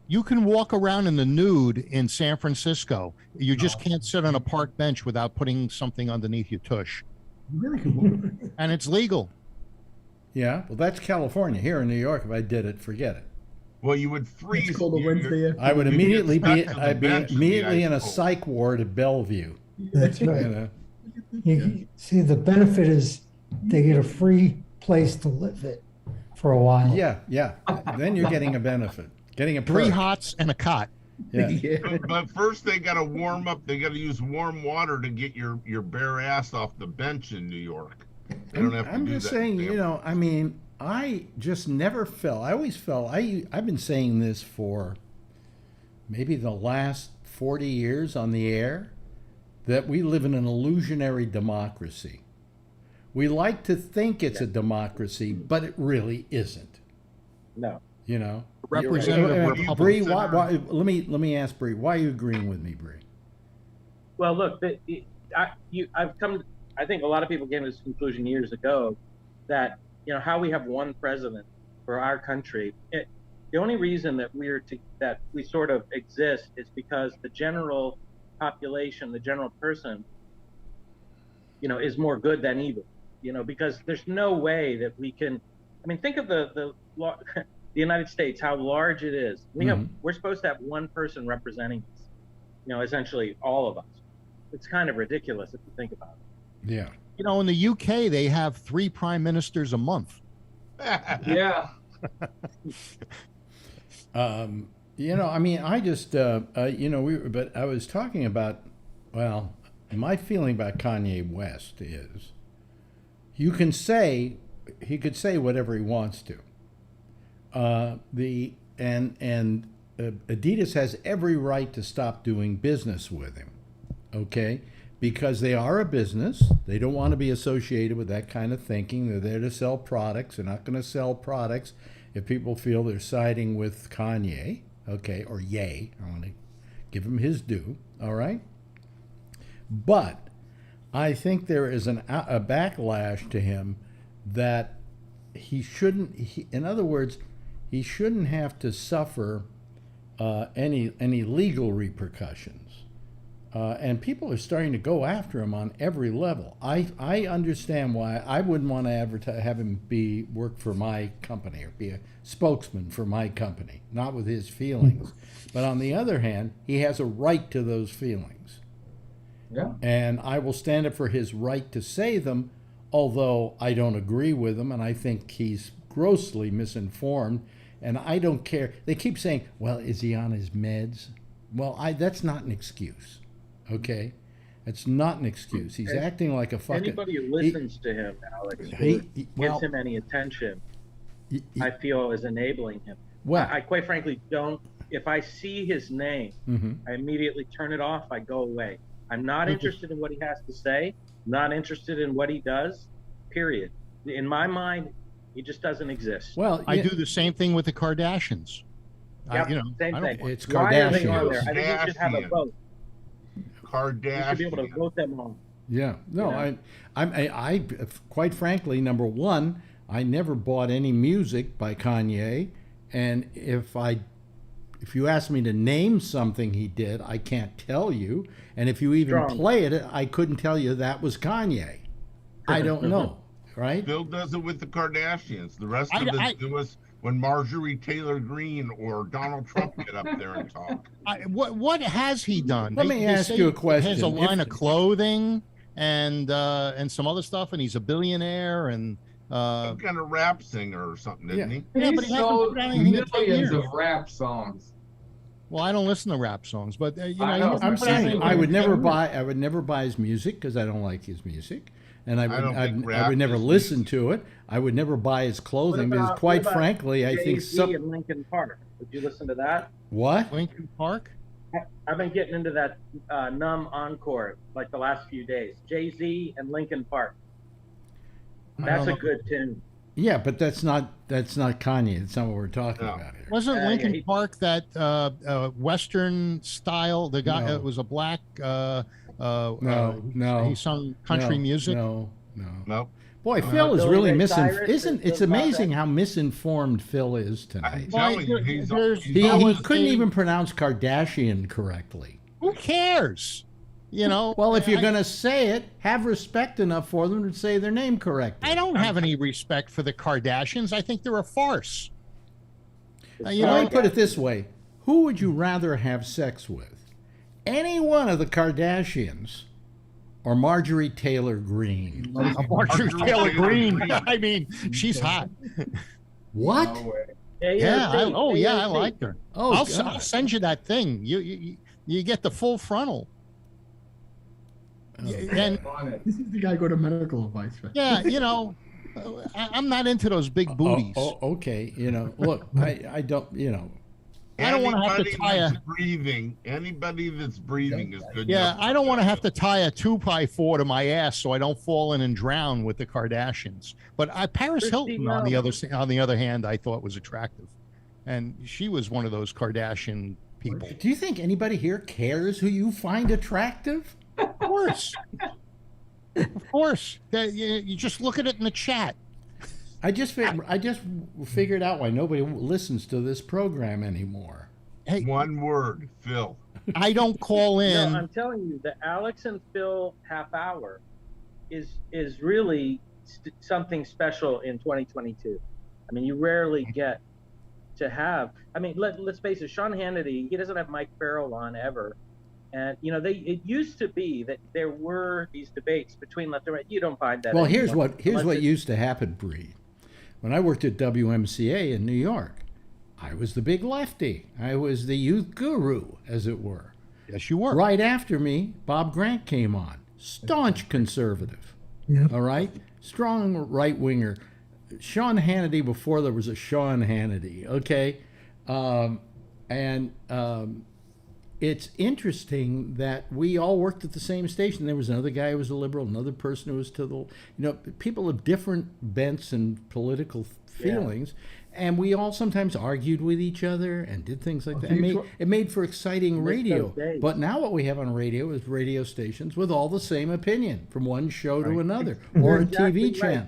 You can walk around in the nude in San Francisco. You just can't sit on a park bench without putting something underneath your tush. You really could walk. And it's legal. Yeah, well, that's California. Here in New York, if I did it, forget it. Well, you would freeze. It's called a Wednesday. I would You'd immediately get be stuck to the I'd be bench immediately in a ice cold. psych ward at Bellevue. That's You right. know? See, the benefit is they get a free place to live it for a while. Yeah. Then you're getting a benefit, getting a 3 perk. hots and a cot. Yeah. But first they got to warm up. They got to use warm water to get your bare ass off the bench in New York. They don't have to I'm do just that saying, in you know, I mean, I just never felt. I always felt. I've been saying this for maybe the last 40 years on the air, that we live in an illusionary democracy. We like to think it's a democracy, but it really isn't. No. You know, Representative You're- Bree, Republican. why, let me ask Bree, why are you agreeing with me, Bree? Well, look, I think a lot of people came to this conclusion years ago that, you know, how we have one president for our country. The only reason that that we sort of exist is because the general population, the general person, you know, is more good than evil. You know, because there's no way that we can. I mean, think of the United States, how large it is. We're supposed to have one person representing us. You know, essentially all of us. It's kind of ridiculous if you think about it. Yeah. You know, in the UK, they have 3 prime ministers a month. Yeah. You know, I mean, I just, you know, but I was talking about, well, my feeling about Kanye West is, he could say whatever he wants to. Adidas has every right to stop doing business with him, okay? Because they are a business. They don't want to be associated with that kind of thinking. They're there to sell products. They're not going to sell products if people feel they're siding with Kanye, okay, or Ye. I want to give him his due, all right? But I think there is a backlash to him that he shouldn't, in other words, he shouldn't have to suffer any legal repercussions. And people are starting to go after him on every level. I understand why I wouldn't want to have him work for my company or be a spokesman for my company, not with his feelings. But on the other hand, he has a right to those feelings. Yeah. And I will stand up for his right to say them, although I don't agree with him and I think he's grossly misinformed. And I don't care. They keep saying, well, is he on his meds? Well, that's not an excuse. Okay? It's not an excuse. He's acting like a fucking... Anybody who listens to him, Alex, gives him any attention, I feel is enabling him. Well, I quite frankly don't. If I see his name, I immediately turn it off. I go away. I'm not interested in what he has to say. Not interested in what he does. Period. In my mind, he just doesn't exist. Well, I do the same thing with the Kardashians. Yep, I don't. It's Why are they on Kardashian. there? I think we should have a vote. We should be able to Kardashian. vote them on. Yeah, no, You know? I quite frankly, number one, I never bought any music by Kanye, and if you ask me to name something he did, I can't tell you, and if you even play it, I couldn't tell you that was Kanye. I don't know, right? Phil does it with the Kardashians. The rest of us do us when Marjorie Taylor Greene or Donald Trump get up there and talk. What has he done? Let me ask you a question. He has a line of clothing and some other stuff, and he's a billionaire and Some kind of rap singer or something, didn't he? Yeah, He but he hasn't sold put out anything in 20 millions years. of rap songs. Well, I don't listen to rap songs, but you know, I he know. hasn't I'm put out saying anything I would in never 10 years. buy his music because I don't like his music, and I don't think would rap never is listen music. to it. I would never buy his clothing because, what quite about frankly, I think Jay-Z and Linkin Park. Would you listen to that? What? Lincoln Park. I've been getting into that Numb Encore like the last few days. Jay-Z and Linkin Park. That's a good tune. Yeah, but that's not Kanye. That's not what we're talking No. about here. Wasn't Lincoln he- Park that Western style? The guy No. it was a black. No. He sung country No, music. No. Nope. Boy, Phil is Billy really Ray Cyrus Isn't is it's the amazing project. how misinformed Phil is I'm tonight. telling you, there's- He That was couldn't the- even pronounce Kardashian correctly. Who cares? You know. Well, if you're I- going to say it, have respect enough for them to say their name correctly. I don't have any respect for the Kardashians. I think they're a farce. You Well, know, let me put it this way. Who would you rather have sex with? Any one of the Kardashians or Marjorie Taylor Greene? Marjorie Taylor Greene. I mean, she's hot. What? No way. Yeah. AOC. I like her. Oh, I'll God. send you that thing. You get the full frontal. And On it. This is the guy go to medical advice. Right? yeah, you know, I'm not into those big booties. Okay. Look, I don't, I don't wanna have to Anybody tie a- that's breathing. Anybody that's breathing is good. Yeah, enough. I don't want to have to tie a 2x4 to my ass so I don't fall in and drown with the Kardashians. But Paris Hilton, on the other hand, I thought was attractive, and she was one of those Kardashian people. Do you think anybody here cares who you find attractive? Of course, of course. You just look at it in the chat. I just figured out why nobody listens to this program anymore. Hey, One word, Phil. I don't call in. No, I'm telling you, the Alex and Phil half hour is really something special in 2022. I mean, you rarely get to have. I mean, let's face it. Sean Hannity, he doesn't have Mike Farrell on ever, and it used to be that there were these debates between left and right. You don't find that. Well, anymore. here's what used to happen, Bree. When I worked at WMCA in New York, I was the big lefty. I was the youth guru, as it were. Yes, you were. Right after me, Bob Grant came on. Staunch conservative. Yep. All right? Strong right-winger. Sean Hannity before there was a Sean Hannity, okay? It's interesting that we all worked at the same station. There was another guy who was a liberal, another person who was to the, people of different bents and political feelings, and we all sometimes argued with each other and did things like that. It made for exciting radio. But now what we have on radio is radio stations with all the same opinion from one show to another, or a TV channel.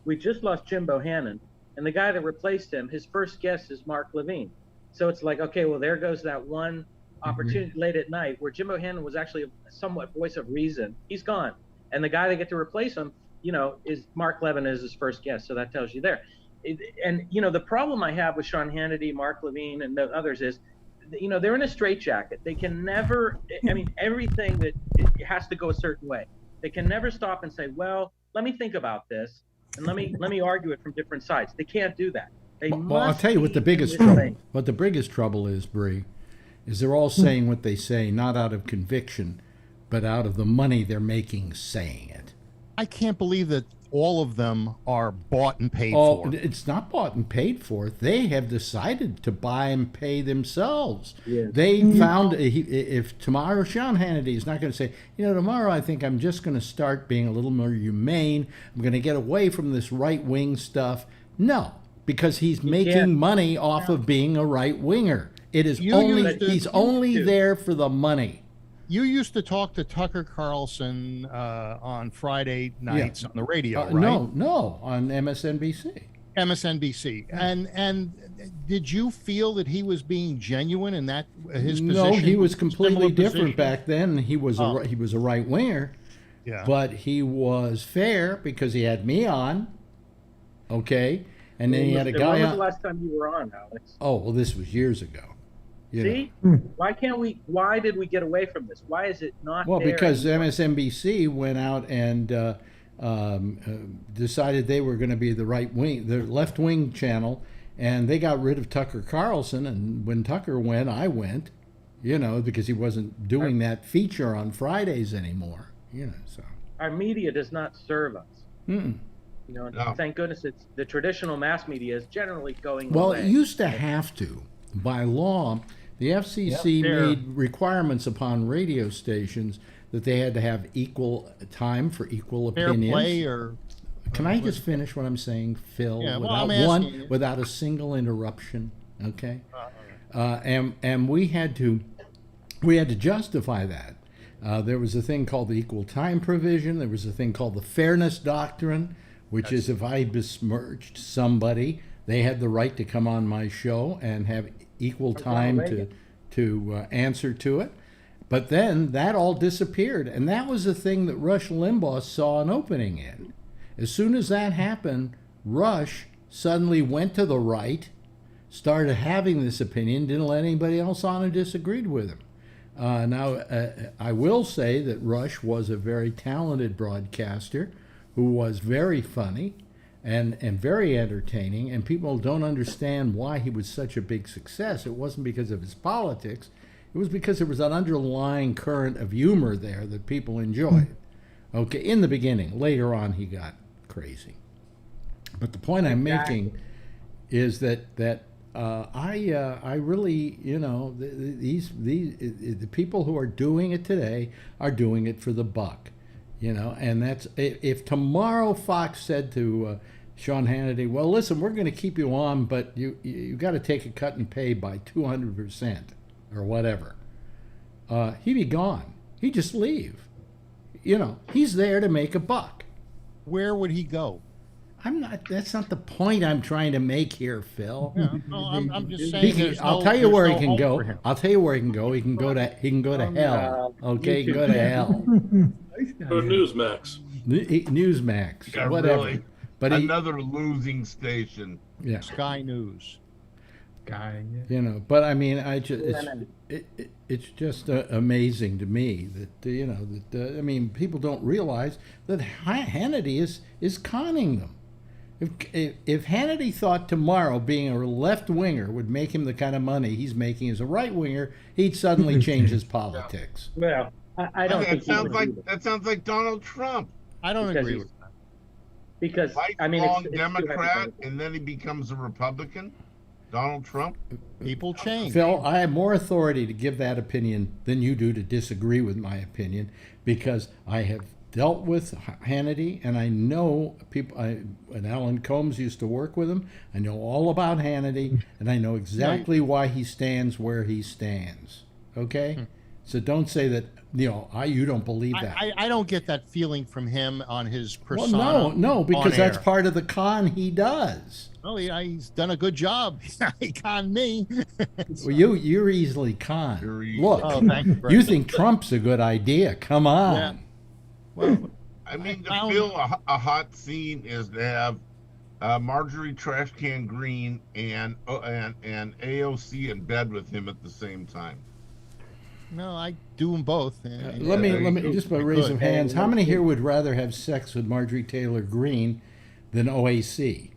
We just lost Jim Bohannon, and the guy that replaced him, his first guest is Mark Levine. So it's like, okay, well, there goes that one opportunity late at night where Jim Bohannon was actually a somewhat voice of reason. He's gone. And the guy that get to replace him, is Mark Levin as his first guest. So that tells you there. The problem I have with Sean Hannity, Mark Levine, and the others is, they're in a straitjacket. They can never, everything that it has to go a certain way. They can never stop and say, well, let me think about this. And let me argue it from different sides. They can't do that. Well, I'll tell you what the biggest trouble is, Bree, is they're all saying what they say, not out of conviction, but out of the money they're making saying it. I can't believe that all of them are bought and paid Oh, for. it's not bought and paid for. They have decided to buy and pay themselves. Yeah. They found, if tomorrow Sean Hannity is not going to say, tomorrow I think I'm just going to start being a little more humane. I'm going to get away from this right-wing stuff. No. Because he's making money off of being a right winger. It is he's only there for the money. You used to talk to Tucker Carlson on Friday nights on the radio, right? No, on MSNBC. MSNBC. And did you feel that he was being genuine in that his position? No, he was completely Similar different position? back then. He was a right winger. Yeah. But he was fair because he had me on. Okay. And then he had a guy When was on. the last time you were on, Alex? Oh, well, this was years ago. See? Why did we get away from this? Why is it not Well, there because anymore? MSNBC went out and decided they were going to be the left wing channel, and they got rid of Tucker Carlson. And when Tucker went, I went, because he wasn't doing that feature on Fridays anymore. So Our media does not serve us. You know, No. thank goodness it's the traditional mass media is generally going Well, away. it used to have to. By law, the FCC Yep, there. made requirements upon radio stations that they had to have equal time for equal Fair opinions. play or Can I just finish what I'm saying, Phil? Yeah, well, without I'm asking you. without a single interruption, okay? And we had to justify that. There was a thing called the equal time provision. There was a thing called the fairness doctrine, which is if I besmirched somebody, they had the right to come on my show and have equal time to answer to it. But then that all disappeared, and that was the thing that Rush Limbaugh saw an opening in. As soon as that happened, Rush suddenly went to the right, started having this opinion, didn't let anybody else on who disagreed with him. I will say that Rush was a very talented broadcaster who was very funny and very entertaining, and people don't understand why he was such a big success. It wasn't because of his politics. It was because there was an underlying current of humor there that people enjoyed. Okay, in the beginning. Later on, he got crazy. But the point I'm making is that I really, you know, the people who are doing it today are doing it for the buck, you know. And that's if tomorrow Fox said to Sean Hannity, well, listen, we're going to keep you on, but you got to take a cut and pay by 200% or whatever, he'd be gone. He'd just leave. You know, he's there to make a buck. where would he go? That's not the point I'm trying to make here, Phil. Yeah, no, I'm just saying. I'll tell you where he can go. I'll tell you where he can go. He can go to hell. Okay, he can go to hell. Or Newsmax. Newsmax, Yeah, whatever. really. But Another losing station. yeah, Sky News. Guy. you know. But I mean, it's just amazing to me that you know that I mean, people don't realize that Hannity is conning them. If Hannity thought tomorrow being a left winger would make him the kind of money he's making as a right winger, he'd suddenly change his politics. Well, I don't think That sounds like Donald Trump. I don't agree with that. because I mean, Lifelong it's Democrat, hypothetical. and then he becomes a Republican. Donald Trump. People change. Phil, I have more authority to give that opinion than you do to disagree with my opinion, because I have dealt with Hannity and I know people. And Alan Combs used to work with him. I know all about Hannity and I know exactly why he stands where he stands. Okay, so don't say that you don't believe that. I don't get that feeling from him on his Well, persona. no, because on that's air. part of the con he does. Well, he's done a good job. He conned me. Well, you're easily conned. You're easy. Look, Oh, thank you, you Brett. think Trump's a good idea? Come on. Yeah. Well, I mean, to found- fill a hot scene is to have Marjorie Trash Can Green and AOC in bed with him at the same time. no, I do them both. Let me just by raise of hands. How many here would rather have sex with Marjorie Taylor Greene than OAC?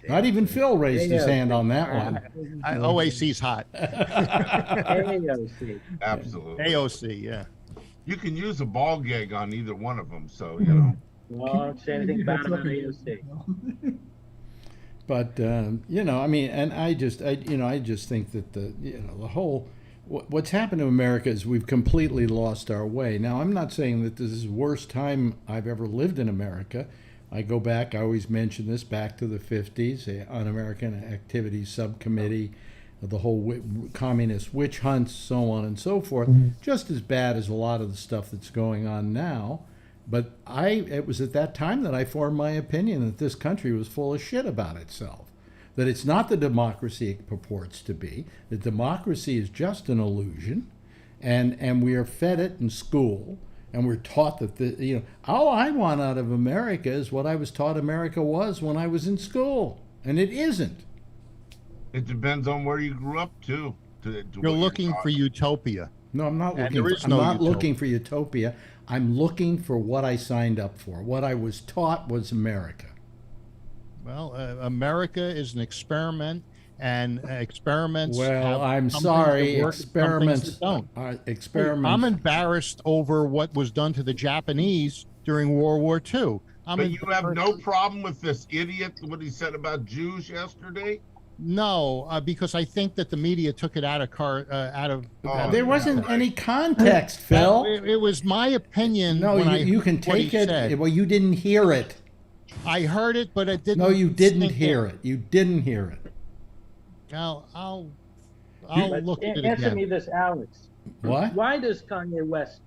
Not even Phil raised his hand on that one. OAC's hot. AOC. Absolutely. AOC, yeah. You can use a ball gag on either one of them, so you know. Well, I don't say anything bad about AOC. But I mean, and I just think that the whole what's happened to America is we've completely lost our way. Now, I'm not saying that this is the worst time I've ever lived in America. I go back, I always mention this, back to the 50s, the Un-American Activities Subcommittee, the whole communist witch hunts, so on and so forth, just as bad as a lot of the stuff that's going on now. But it was at that time that I formed my opinion that this country was full of shit about itself, that it's not the democracy it purports to be, that democracy is just an illusion, and we are fed it in school. And we're taught that all I want out of America is what I was taught America was when I was in school, and it isn't. It depends on where you grew up too. You're looking for utopia. No, I'm not And looking. there is I'm no not utopia. looking for utopia. I'm looking for what I signed up for. What I was taught was America. Well, America is an experiment, and experiments. Well, have I'm some things sorry. that work and some things Experiments. that don't. Experiments. I'm embarrassed over what was done to the Japanese during World War II. But you have no problem with this idiot, what he said about Jews yesterday? No, because I think that the media took it out of There wasn't any context, Phil. It was my opinion. No, you can take it. Said. Well, you didn't hear it. I heard it, but it didn't. No, you didn't hear it. You didn't hear it. I'll look at it again. Answer me this, Alex. What? Why does Kanye West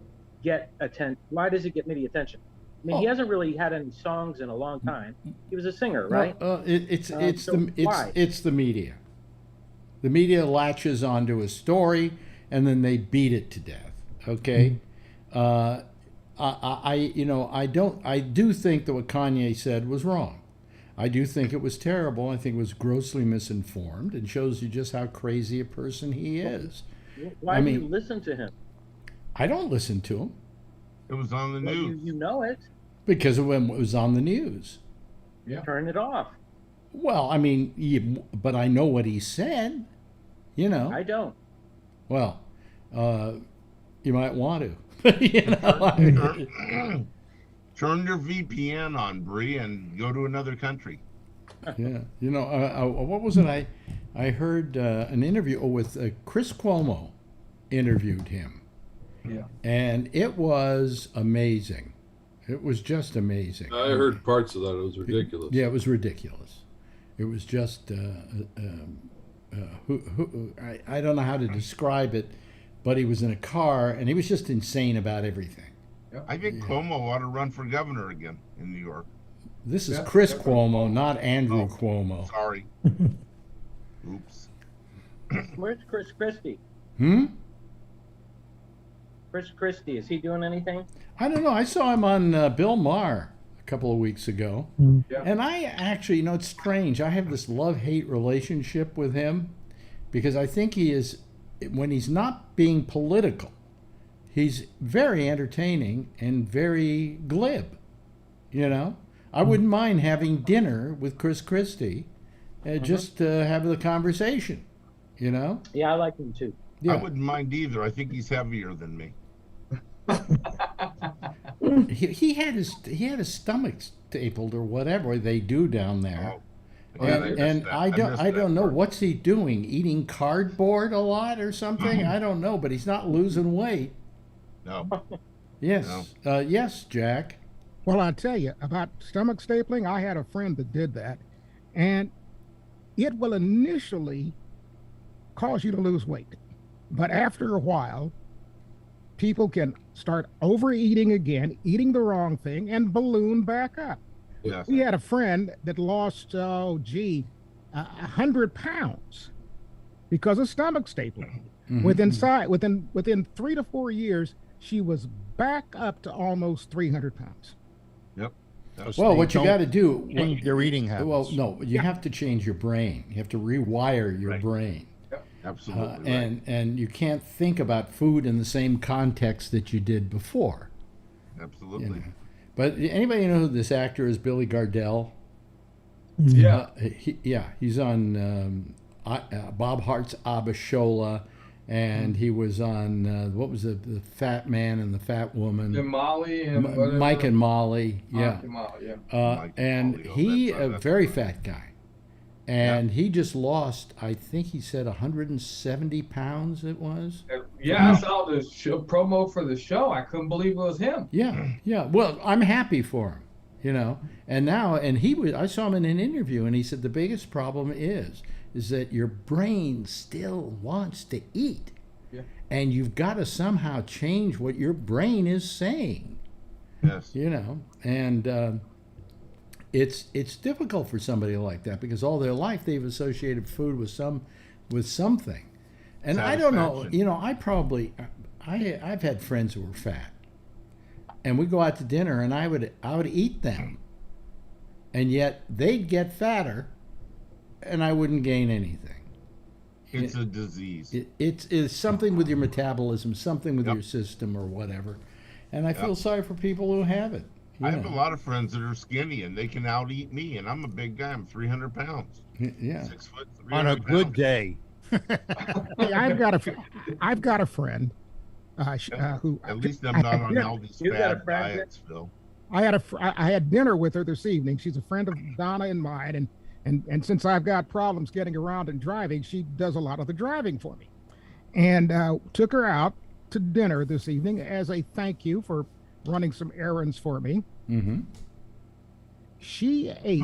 get attention? Why does he get media attention? I mean, he hasn't really had any songs in a long time. He was a singer, right? It's the media. The media latches onto a story and then they beat it to death. Okay, I do think that what Kanye said was wrong. I do think it was terrible. I think it was grossly misinformed and shows you just how crazy a person he is. Why do you listen to him? I don't listen to him. It was on the news. You know it. Because it was on the news. Yeah. Turn it off. Well, I mean, but I know what he said. You know. I don't. Well, you might want to. You know. Turn your VPN on, Bree, and go to another country. Yeah. You know, what was it? I heard an interview with Chris Cuomo interviewed him. Yeah. And it was amazing. It was just amazing. I heard parts of that. It was ridiculous. Yeah, it was ridiculous. It was just, I don't know how to describe it, but he was in a car and he was just insane about everything. I think Cuomo ought to run for governor again in New York. This is Chris Cuomo, not Andrew Cuomo. Sorry. Oops. Where's Chris Christie? Chris Christie, is he doing anything? I don't know. I saw him on Bill Maher a couple of weeks ago. Yeah. And I actually, it's strange. I have this love-hate relationship with him because I think he is, when he's not being political, he's very entertaining and very glib, you know? I wouldn't mind having dinner with Chris Christie just to have the conversation, you know? Yeah, I like him too. Yeah. I wouldn't mind either. I think he's heavier than me. He had his stomach stapled or whatever they do down there. Oh, yeah, I don't know what's he doing, eating cardboard a lot or something. I don't know, but he's not losing weight. No. Yes, yes, Jack. Well, I'll tell you about stomach stapling. I had a friend that did that, and it will initially cause you to lose weight, but after a while, people can start overeating again, eating the wrong thing, and balloon back up. Yes. We had a friend that lost, 100 pounds because of stomach stapling. Mm-hmm. Within 3 to 4 years, she was back up to almost 300 pounds. Yep. Well, what you got to do, change your eating habits. Well, no, you have to change your brain. You have to rewire your brain. Absolutely. And you can't think about food in the same context that you did before. Absolutely. You know? But anybody know who this actor is, Billy Gardell? Yeah. He's on Bob Hart's Abishola, and he was on, what was it, the Fat Man and the Fat Woman? And Molly and Mike and Molly, yeah. Mike and Molly, yeah. And he, a very fat guy. And he just lost, I think he said 170 pounds it was. Yeah, I saw the promo for the show. I couldn't believe it was him. Yeah. Well, I'm happy for him, you know. And now, I saw him in an interview, and he said the biggest problem is that your brain still wants to eat. Yeah. And you've got to somehow change what your brain is saying. Yes. You know, and it's difficult for somebody like that because all their life they've associated food with something. And I don't know, you know, I've had friends who were fat. And we go out to dinner and I would eat them. And yet they'd get fatter and I wouldn't gain anything. It's a disease. It's something with your metabolism, something with your system or whatever. And I feel sorry for people who have it. I have a lot of friends that are skinny and they can out eat me, and I'm a big guy. I'm 300 pounds. Yeah. 6 foot. On a good day. Hey, I've got a friend who. At least I'm not on all these fad diets, Phil. I had dinner with her this evening. She's a friend of Donna and mine, and since I've got problems getting around and driving, she does a lot of the driving for me. And took her out to dinner this evening as a thank you for running some errands for me. Mm-hmm. She ate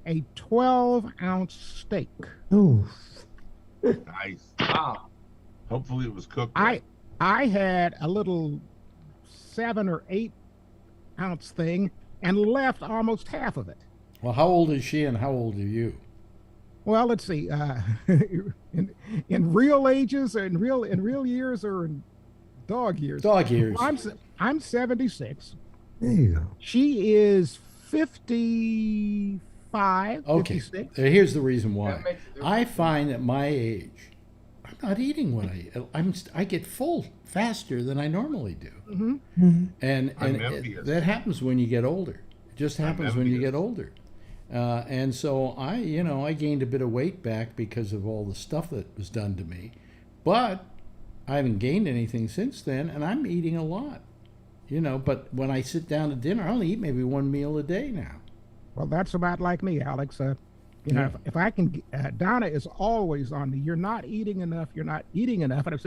a 12-ounce steak. Ooh. Nice. Wow. Hopefully it was cooked. Right. I had a little 7 or 8 ounce thing and left almost half of it. Well, how old is she and how old are you? Well, let's see. In real ages, in real years, or in dog years? Dog years. I'm 76. There you go. She is 55. Okay. 56. Here's the reason why. That makes a difference. I find at my age, I'm not eating what I get full faster than I normally do. Mm-hmm. And I'm envious. that happens when you get older. It just happens when you envious. get older. And so I gained a bit of weight back because of all the stuff that was done to me. But I haven't gained anything since then, and I'm eating a lot. But when I sit down to dinner, I only eat maybe one meal a day now. Well, that's about like me, Alex. Yeah. If I can, Donna is always on me. You're not eating enough. You're not eating enough. And I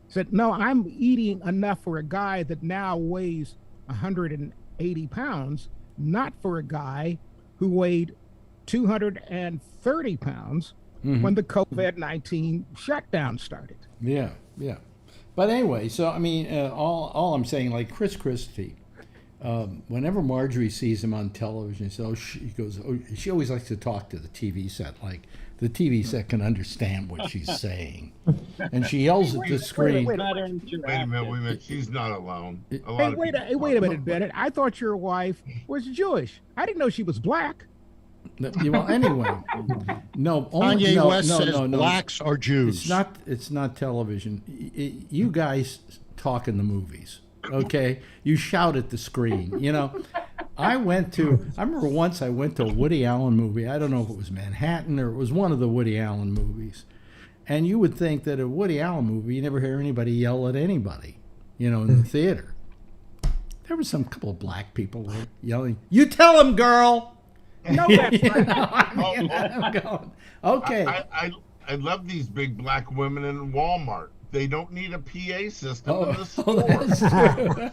said, no, I'm eating enough for a guy that now weighs 180 pounds, not for a guy who weighed 230 pounds when the COVID-19 shutdown started. Yeah. But anyway, so I mean, all I'm saying, like Chris Christie, whenever Marjorie sees him on television, she always likes to talk to the TV set, like the TV set can understand what she's saying, and she yells at the screen. Wait a minute. She's not alone. Wait a minute, Bennett. I thought your wife was Jewish. I didn't know she was black. Well, anyway, no. Kanye West says blacks are Jews. It's not television. You guys talk in the movies, okay? You shout at the screen. I remember once I went to a Woody Allen movie. I don't know if it was Manhattan or it was one of the Woody Allen movies. And you would think that a Woody Allen movie, you never hear anybody yell at anybody, in the theater. There was some couple of black people there yelling, "You tell him, girl!" No, that's right. I'm going, okay. I love these big black women in Walmart. They don't need a PA system in the store. That's true.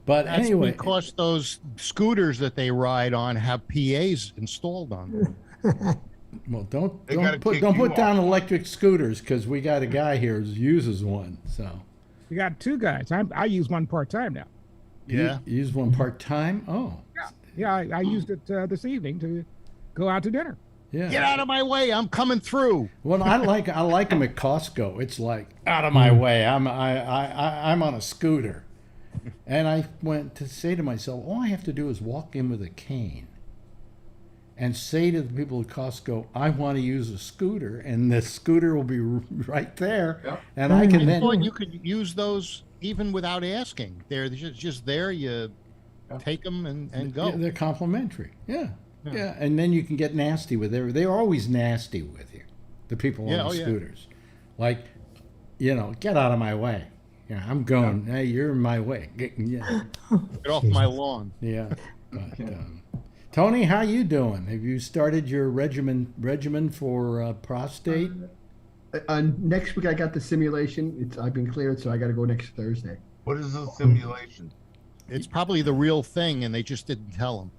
But That's anyway, because those scooters that they ride on have PAs installed on them. well, don't gotta put kick you down off. electric scooters because we got a guy here who uses one. So We got 2 guys. I use one part-time now. Yeah. you use one part time. Oh, Yeah, I used it this evening to go out to dinner. yeah. Get out of my way! I'm coming through. Well, I like them at Costco. It's like out of my way. I'm on a scooter, and I went to say to myself, all I have to do is walk in with a cane, and say to the people at Costco, I want to use a scooter, and the scooter will be right there, Yep. and I can then. Well, you could use those even without asking. They're just there. You take them and go. Yeah, they're complimentary. Yeah. And then you can get nasty with them. They're always nasty with you, the people on the scooters. Like, get out of my way. Yeah, I'm going. Hey, you're in my way. Get off my lawn. Yeah. But, Tony, how you doing? Have you started your regimen for prostate? Next week I got the simulation. I've been cleared, so I got to go next Thursday. What is a simulation? It's probably the real thing, and they just didn't tell them.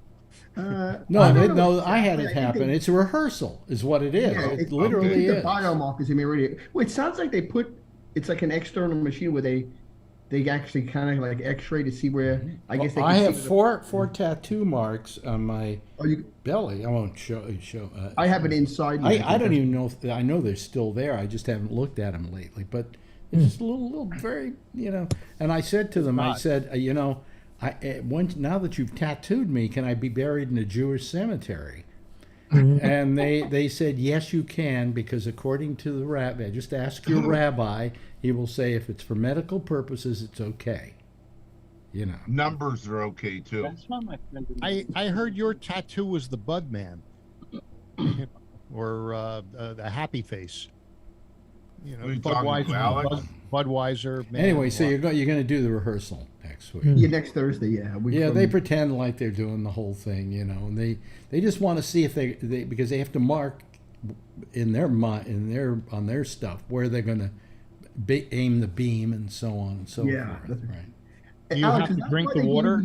No, I had it happen. It's a rehearsal, is what it is. Yeah, it literally the is. biomarkers in me already. Well, it sounds like it's like an external machine where they actually kind of like X-ray to see where I guess they. I can have see four tattoo marks on my belly. I won't show. I have it inside. I don't even know if I know they're still there. I just haven't looked at them lately. But it's just a little very, And I said to them, I said, now that you've tattooed me, can I be buried in a Jewish cemetery? And they said, yes, you can, because according to the rabbi, just ask your rabbi, he will say if it's for medical purposes, it's okay. Numbers are okay too. That's not my friend. I heard your tattoo was the Bud Man, or the happy face. Are you talking to Alex? Budweiser. Man, Anyway, so you're going to do the rehearsal next next week. Yeah, next Thursday. Yeah. Yeah, they pretend like they're doing the whole thing, you know, and they just want to see if they because they have to mark in their mind on their stuff where they're going to aim the beam and so on and so forth. Right. You Alex, have to drink the water.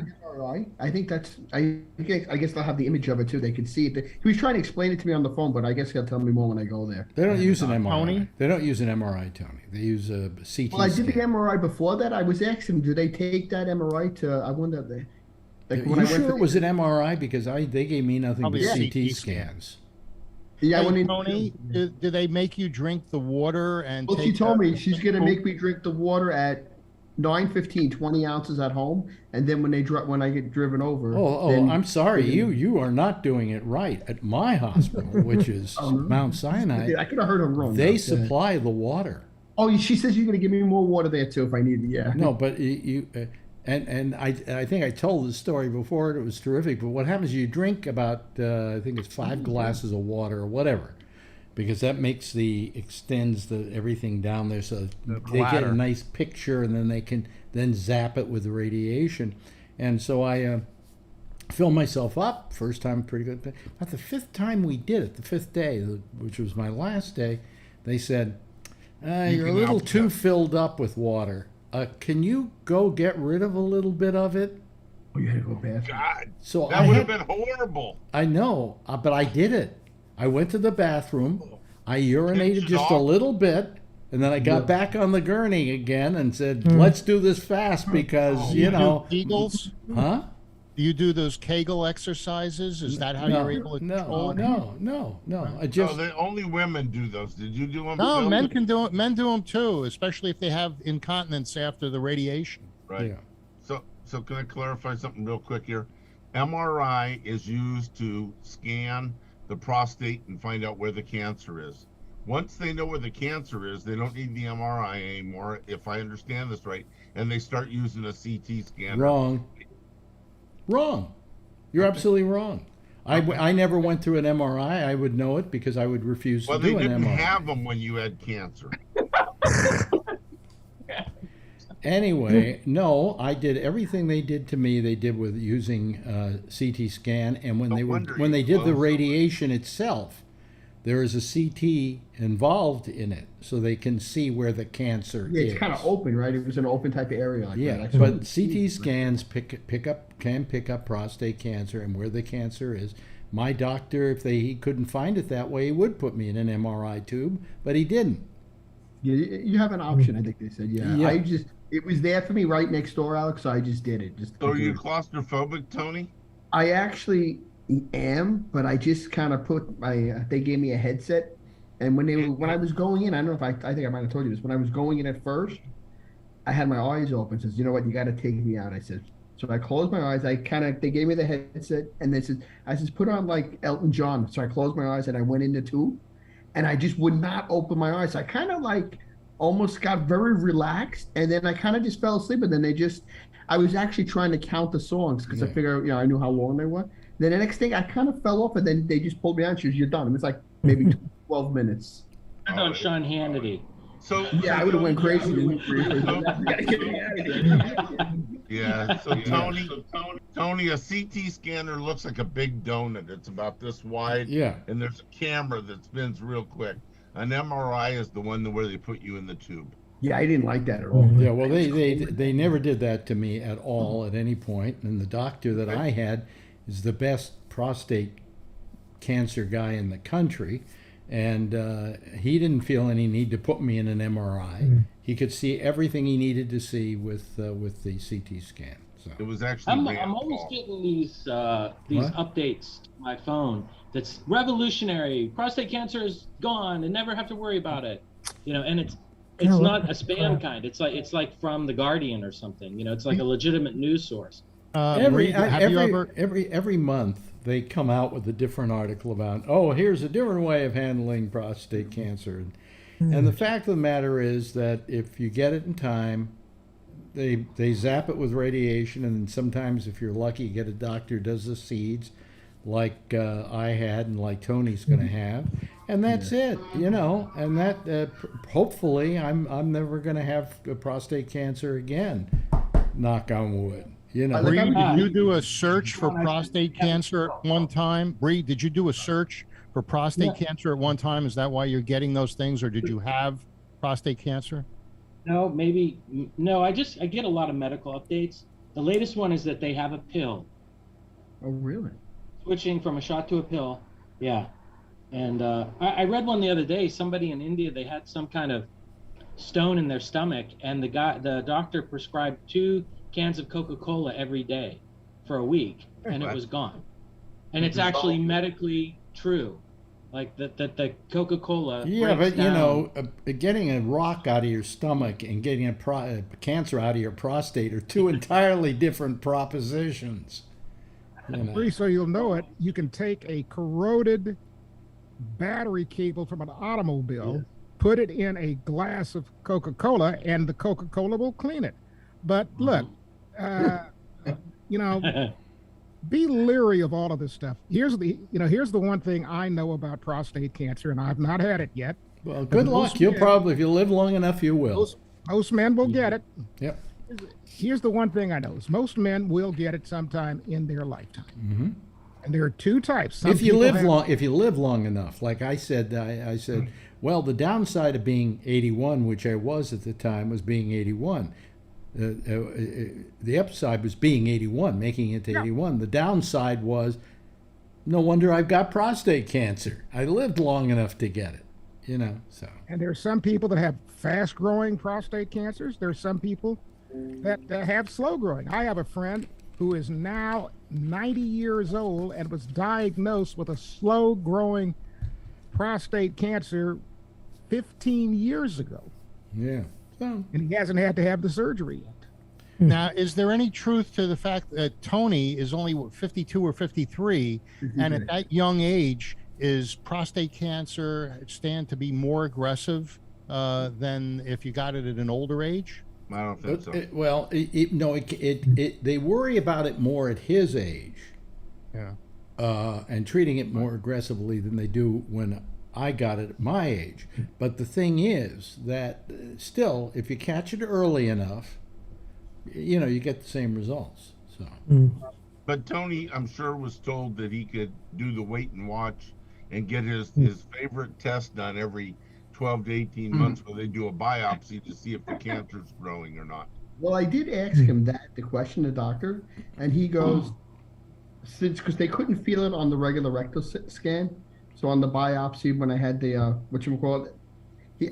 I think that's. I guess they'll have the image of it too. They can see it. He was trying to explain it to me on the phone, but I guess he'll tell me more when I go there. They don't use an MRI. Tony? They don't use an MRI, Tony. They use a CT. Well, I did the scan. MRI before that. I was asking, do they take that MRI to? I wonder if they. Like when You I went sure to it was an MRI? Because they gave me nothing but Probably a CT CT scans. Yeah, I Hey, went in. Tony, do they make you drink the water and? Well, she take told the- me she's gonna make me drink the water at 9:15, 20 ounces at home, and then when I get driven over. then- I'm sorry. You are not doing it right. At my hospital, which is Mount Sinai, I could have heard her wrong. they though. supply the water. Oh, she says you're gonna give me more water there too if I need it. Yeah. No, but and I think I told the story before. It was terrific. But what happens? You drink about I think it's 5 glasses of water or whatever, because that extends everything down there, so they get bladder. a nice picture, and then they can then zap it with the radiation. And so I fill myself up. First time, pretty good. About the 5th time we did it, the 5th day, which was my last day, they said, "You're a can little help too them. filled up with water. Can you go get rid of a little bit of it?" Oh, you had to go bathroom. God, So that would have been horrible. I know, but I did it. I went to the bathroom. I urinated Pinch it just a off. little bit, and then I got back on the gurney again and said, "Let's do this fast because you know." Do Kegels? Huh? Do you do those Kegel exercises? Is that how you're able to control it? No. I just Only women do those. Did you do them? No, Phil? men can do it. Men do them too, especially if they have incontinence after the radiation. Right. Yeah. So can I clarify something real quick here? MRI is used to scan the prostate and find out where the cancer is. Once they know where the cancer is, they don't need the MRI anymore, if I understand this right, and they start using a CT scanner. wrong. You're absolutely wrong. I never went through an MRI. I would know it because I would refuse Well, to they do an didn't MRI. have them when you had cancer. Anyway, no, I did everything they did to me. They did with using CT scan, and when No they wonder when you they did the closed radiation itself, there is a CT involved in it, so they can see where the cancer Yeah, is. it's kind of open, right? It was an open type of area like Yeah, that. but CT scans can pick up prostate cancer and where the cancer is. My doctor, if he couldn't find it that way, he would put me in an MRI tube, but he didn't. Yeah, you have an option. I think they said. Yeah, Yeah. It was there for me right next door, Alex. So I just did it. So are you claustrophobic, Tony? I actually am, but I just kind of put my. They gave me a headset, and when I was going in, I don't know if I think I might have told you this. When I was going in at first, I had my eyes open. Says, you know what, you got to take me out. I said. So I closed my eyes. They gave me the headset, and I said, put on like Elton John. So I closed my eyes and I went in the tube, and I just would not open my eyes. I kind of like almost got very relaxed, and then I kind of just fell asleep. And then I was actually trying to count the songs because I figured, I knew how long they were. Then the next thing, I kind of fell off, and then they just pulled me out. She was, "You're done." It was like maybe 12 minutes. I on Sean Hannity. So Yeah, I would have went crazy. Yeah. So Tony, a CT scanner looks like a big donut. It's about this wide. Yeah. And there's a camera that spins real quick. An MRI is the one where they put you in the tube. Yeah, I didn't like that at all. Yeah, well, they never did that to me at all at any point. And the doctor that I had is the best prostate cancer guy in the country, and he didn't feel any need to put me in an MRI. He could see everything he needed to see with the CT scan. So It was actually. I'm always getting these updates to my phone. That's revolutionary. Prostate cancer is gone, and never have to worry about it. And it's not a spam kind. It's like from the Guardian or something. It's like a legitimate news source. Every month they come out with a different article about, here's a different way of handling prostate cancer. And the fact of the matter is that if you get it in time, they zap it with radiation, and sometimes if you're lucky, you get a doctor who does the seeds, like I had and like Tony's going to have, and that's it, and that hopefully I'm never going to have prostate cancer again. Knock on wood. You know. Bree, did you do a search for prostate cancer at one time? Bree, did you do a search for prostate cancer at one time? Is that why you're getting those things, or did you have prostate cancer? No, maybe no. I get a lot of medical updates. The latest one is that they have a pill. Oh, really? Switching from a shot to a pill. Yeah. And I read one the other day. Somebody in India, they had some kind of stone in their stomach, and the doctor prescribed 2 cans of Coca-Cola every day for a week, and it was gone. And it's actually medically true, like that the Coca-Cola. Yeah, but down. you know, getting a rock out of your stomach and getting a cancer out of your prostate are 2 entirely different propositions. You know. So you'll know it. You can take a corroded battery cable from an automobile, put it in a glass of Coca-Cola, and the Coca-Cola will clean it. But look, you know, be leery of all of this stuff. Here's the one thing I know about prostate cancer, and I've not had it yet. Well, good luck. You'll probably, if you live long enough, you will. Most men will get it. Yep. Here's the one thing I know is most men will get it sometime in their lifetime. Mm-hmm. And there are 2 types. If you live long enough, like I said, I said, well, the downside of being 81, which I was at the time, was being 81. The upside was being 81, making it to 81. The downside was, no wonder I've got prostate cancer. I lived long enough to get it, you know. So. And there's some people that have fast-growing prostate cancers. There's some people that have slow-growing. I have a friend who is now 90 years old and was diagnosed with a slow-growing prostate cancer 15 years ago. Yeah. And he hasn't had to have the surgery yet. Now, is there any truth to the fact that Tony is only 52 or 53, and at that young age, is prostate cancer stand to be more aggressive than if you got it at an older age? I don't think so. Well, they worry about it more at his age. Yeah. And treating it more aggressively than they do when I got it at my age. But the thing is that still, if you catch it early enough, you know, you get the same results. So. But Tony, I'm sure, was told that he could do the wait and watch and get his favorite test done every 12 to 18 months where they do a biopsy to see if the cancer's growing or not. Well, I did ask him the question, the doctor, and he goes, because they couldn't feel it on the regular rectal scan, so on the biopsy when I had the whatchamacallit,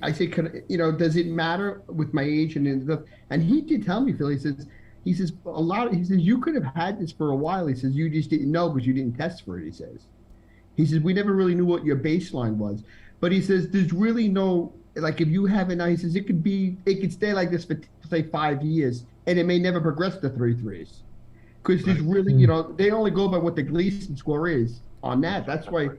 I said, does it matter with my age and he did tell me, Phil, he says you could have had this for a while. He says you just didn't know because you didn't test for it. He says we never really knew what your baseline was, but he says there's really no, like, if you have it now, he says it could stay like this for say 5 years and it may never progress to 3 3s because there's really, they only go by what the Gleason score is on that. That's why.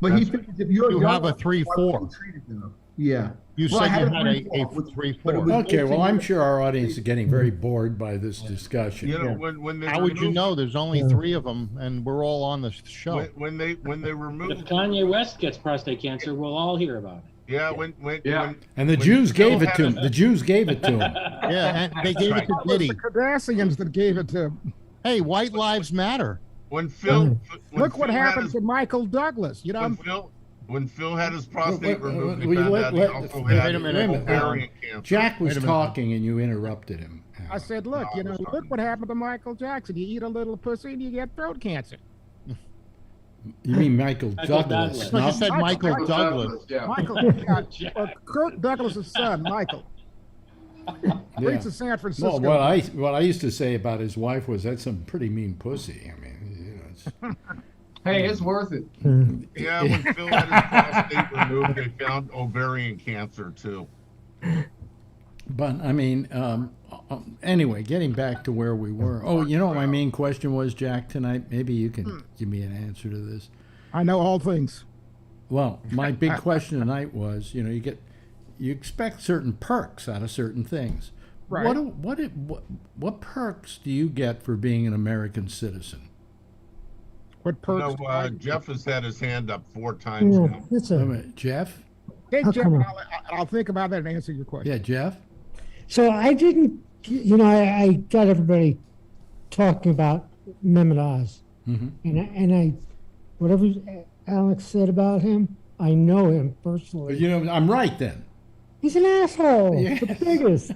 But he thinks if you have a 3-4. Yeah. You said you had a 3-4. Okay, well, I'm sure our audience is getting very bored by this discussion. You know, when they how would you know? There's only 3 of them, and we're all on the show. When they remove. If Kanye West gets prostate cancer, we'll all hear about it. Yeah, and the Jews gave it to him. The Jews gave it to him. Yeah, and they gave it to Diddy. The Kardashians that gave it to him. Hey, white lives matter. When Phil, look what happened to Michael Douglas. When Phil had his prostate removed, he also had ovarian cancer. Jack was talking and you interrupted him. I said, look what happened to Michael Jackson. You eat a little pussy and you get throat cancer. You mean Michael Douglas? I said Michael Douglas. Yeah. Kirk Douglas' son, Michael. Prince of San Francisco. Well, what I used to say about his wife was that's some pretty mean pussy. I mean, hey, it's worth it. Yeah, when Phil had his prostate removed, they found ovarian cancer too. But I mean, anyway, getting back to where we were. Oh, you know what my main question was, Jack, tonight? Maybe you can give me an answer to this. I know all things. Well, my big question tonight was, you expect certain perks out of certain things. Right. What perks do you get for being an American citizen? What perks? Jeff has had his hand up 4 times now. Jeff? Hey, Jeff, I'll think about that and answer your question. Yeah, Jeff? So I didn't you know, I got everybody talking about Mehmet Oz, Mm-hmm. and I, whatever Alex said about him, I know him personally. But you know, I'm right then. He's an asshole, Yes. the biggest,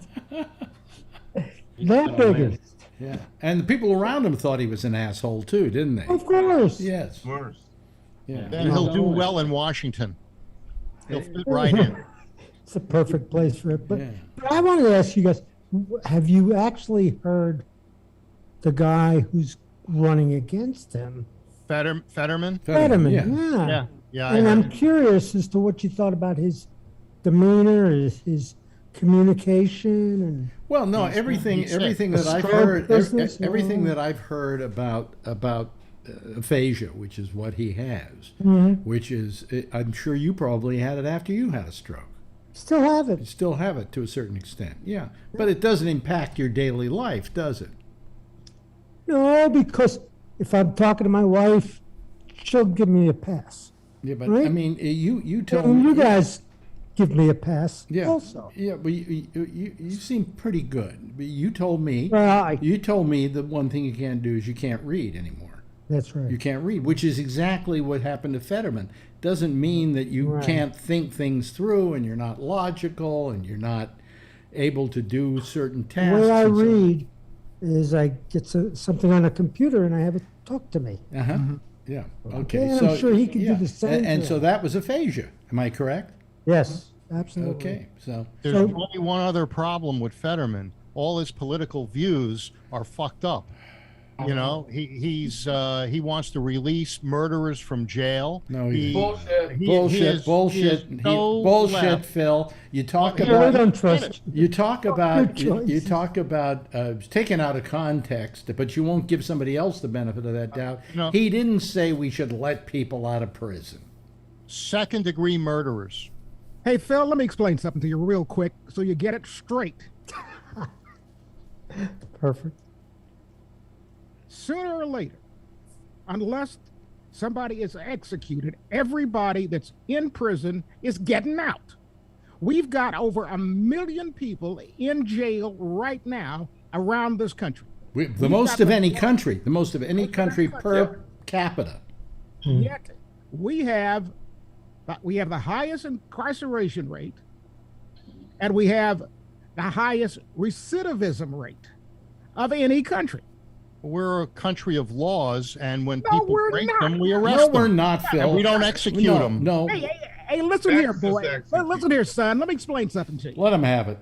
He's the still a man. biggest. Yeah, and the people around him thought he was an asshole too, didn't they? Of course. Yes. Of course. Yeah. Then he'll do well in Washington. He'll fit right in. It's a perfect place for it. But, Yeah. but I wanted to ask you guys, have you actually heard the guy who's running against him? Fetterman? Fetterman, Yeah. yeah. Yeah. I And I'm heard. curious as to what you thought about his demeanor, his communication, and Well, no, He's- everything he's sick. everything The that I've stroke heard, business, everything yeah. that I've heard about aphasia, which is what he has, which is, I'm sure you probably had it after you had a stroke. still have You it. still have it to a certain extent, yeah. But it doesn't impact your daily life, does it? No, because if I'm talking to my wife, she'll give me a pass. Yeah, but Right. I mean, you told And me. you guys give me a pass Yeah, also. yeah, but you seem pretty good. But you told me Well, you told me the one thing you can't do is you can't read anymore. that's right. You can't read, which is exactly what happened to Fetterman. Doesn't mean that you Right. can't think things through and you're not logical and you're not able to do certain The tasks. way I and so- read is I get something on a computer and I have it talk to me. Uh-huh. Yeah. Okay. Yeah, so I'm sure he could do yeah. the same And to so him. that was aphasia. Am I correct? Yes, absolutely. Okay. So There's So- only one other problem with Fetterman. All his political views are fucked up. You know, he wants to release murderers from jail. No, he, Bullshit. he bullshit, is bullshit, so bullshit, left. Phil. You talk Well, Yeah, we about don't trust you. you talk about Good you choice. talk about taken out of context, but you won't give somebody else the benefit of that doubt. No. He didn't say we should let people out of prison. Second-degree murderers. Hey, Phil, let me explain something to you real quick so you get it straight. Perfect. Sooner or later, unless somebody is executed, everybody that's in prison is getting out. We've got over 1 million people in jail right now around this country. The most of any country, the most of any country per capita. Yet we have the highest incarceration rate, and we have the highest recidivism rate of any country. We're a country of laws, and when No, people we're break not. them, we arrest No, them. we're not, Phil. And we don't execute no, them. No, Hey, listen here, That's boy. just execution. Listen here, son. Let me explain something to you. let him have it.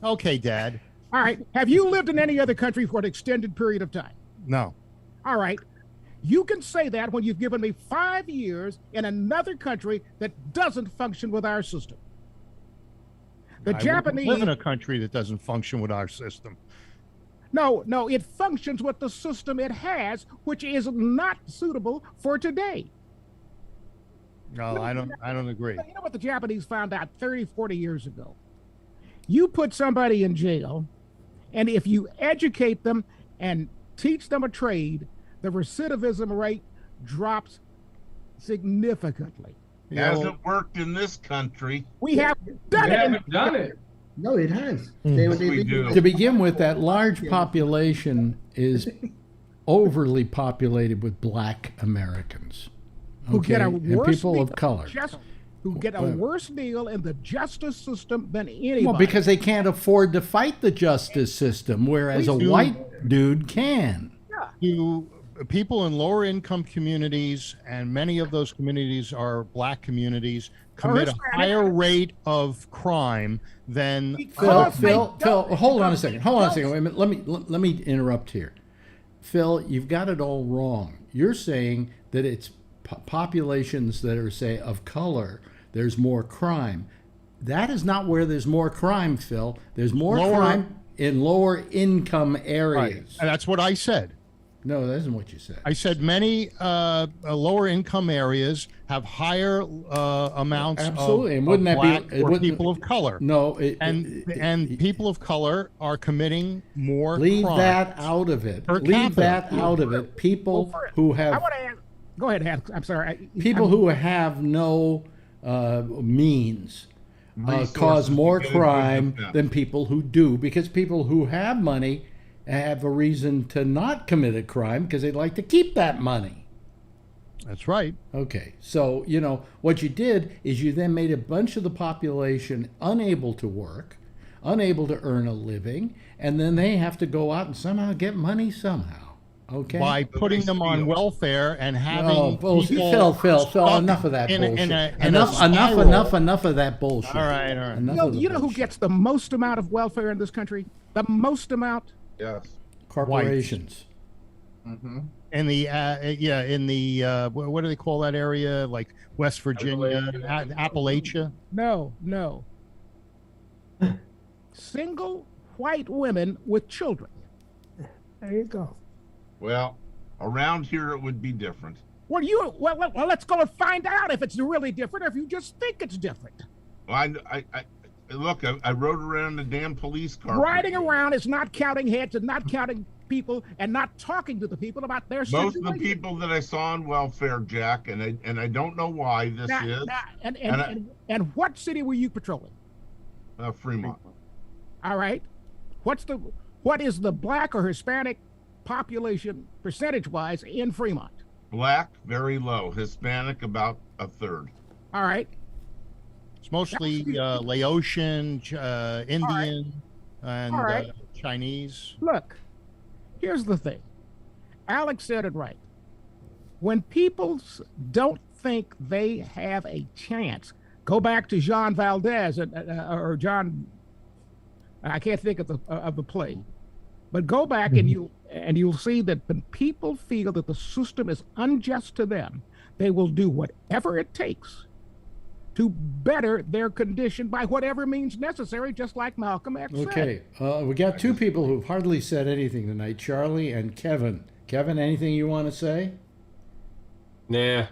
Okay, Dad. All right. Have you lived in any other country for an extended period of time? No. All right. You can say that when you've given me 5 years in another country that doesn't function with our system. The I wouldn't Japanese. live in a country that doesn't function with our system. No, it functions with the system it has, which is not suitable for today. No, I don't agree. You know what the Japanese found out 30, 40 years ago? You put somebody in jail, and if you educate them and teach them a trade, the recidivism rate drops significantly. Hasn't worked in this country. We have done We it. haven't done it. No, it has. Yes, we do. To begin with, that large population is overly populated with black Americans. Who get a and worse people deal of color. who get a worse deal in the justice system than anybody. Well, because they can't afford to fight the justice system, whereas a We do. white dude can. To people in lower income communities, and many of those communities are black communities, commit a Hispanic. higher rate of crime than Phil, Because they Phil, don't. hold on a second. Hold on a second. Wait a minute. Let me interrupt here. Phil, you've got it all wrong. You're saying that it's populations that are, say, of color, there's more crime. That is not where there's more crime, Phil. There's more Lower- crime in lower income Right. areas. And that's what I said. No, that isn't what you said. I said many lower income areas have higher amounts Absolutely. of, And wouldn't of that be- black it or wouldn't- people of color. No, And people of color are committing more leave crime. that out of it. Per Leave capita. that out of it. People Well, first, who I have want to ask. Go ahead, Alex. I'm sorry. people who have no means resources cause to more get a good crime defense. than people who do, because people who have money have a reason to not commit a crime because they'd like to keep that money. That's right. Okay, so, you know, what you did is you then made a bunch of the population unable to work, unable to earn a living, and then they have to go out and somehow get money somehow. Okay? By putting them on welfare and having Oh, bullshit. people Phil, stuck enough of that in bullshit. a Enough of that bullshit. All right. Enough of the You know who bullshit. gets the most amount of welfare in this country? The most amount? Yes. Corporations. Mm-hmm. In the what do they call that area? Like West Virginia, Appalachia? No. Single white women with children. There you go. Well, around here it would be different. Well, let's go and find out if it's really different or if you just think it's different. Well, I look, I rode around the damn police car. Riding around is not counting heads and not counting people and not talking to the people about their Most situation. of the people that I saw on welfare, Jack, and I don't know why this is. And what city were you patrolling? Fremont. All right. What is the black or Hispanic population percentage-wise in Fremont? Black, very low. Hispanic, about a third. All right. It's mostly Laotian, Indian, and All right. Chinese. Look, here's the thing. Alex said it right. When people don't think they have a chance, go back to Jean Valdez or John. I can't think of the play, but go back and you'll see that when people feel that the system is unjust to them, they will do whatever it takes to better their condition by whatever means necessary, just like Malcolm X said. Okay, we got two people who've hardly said anything tonight, Charlie and Kevin. Kevin, anything you want to say? Nah.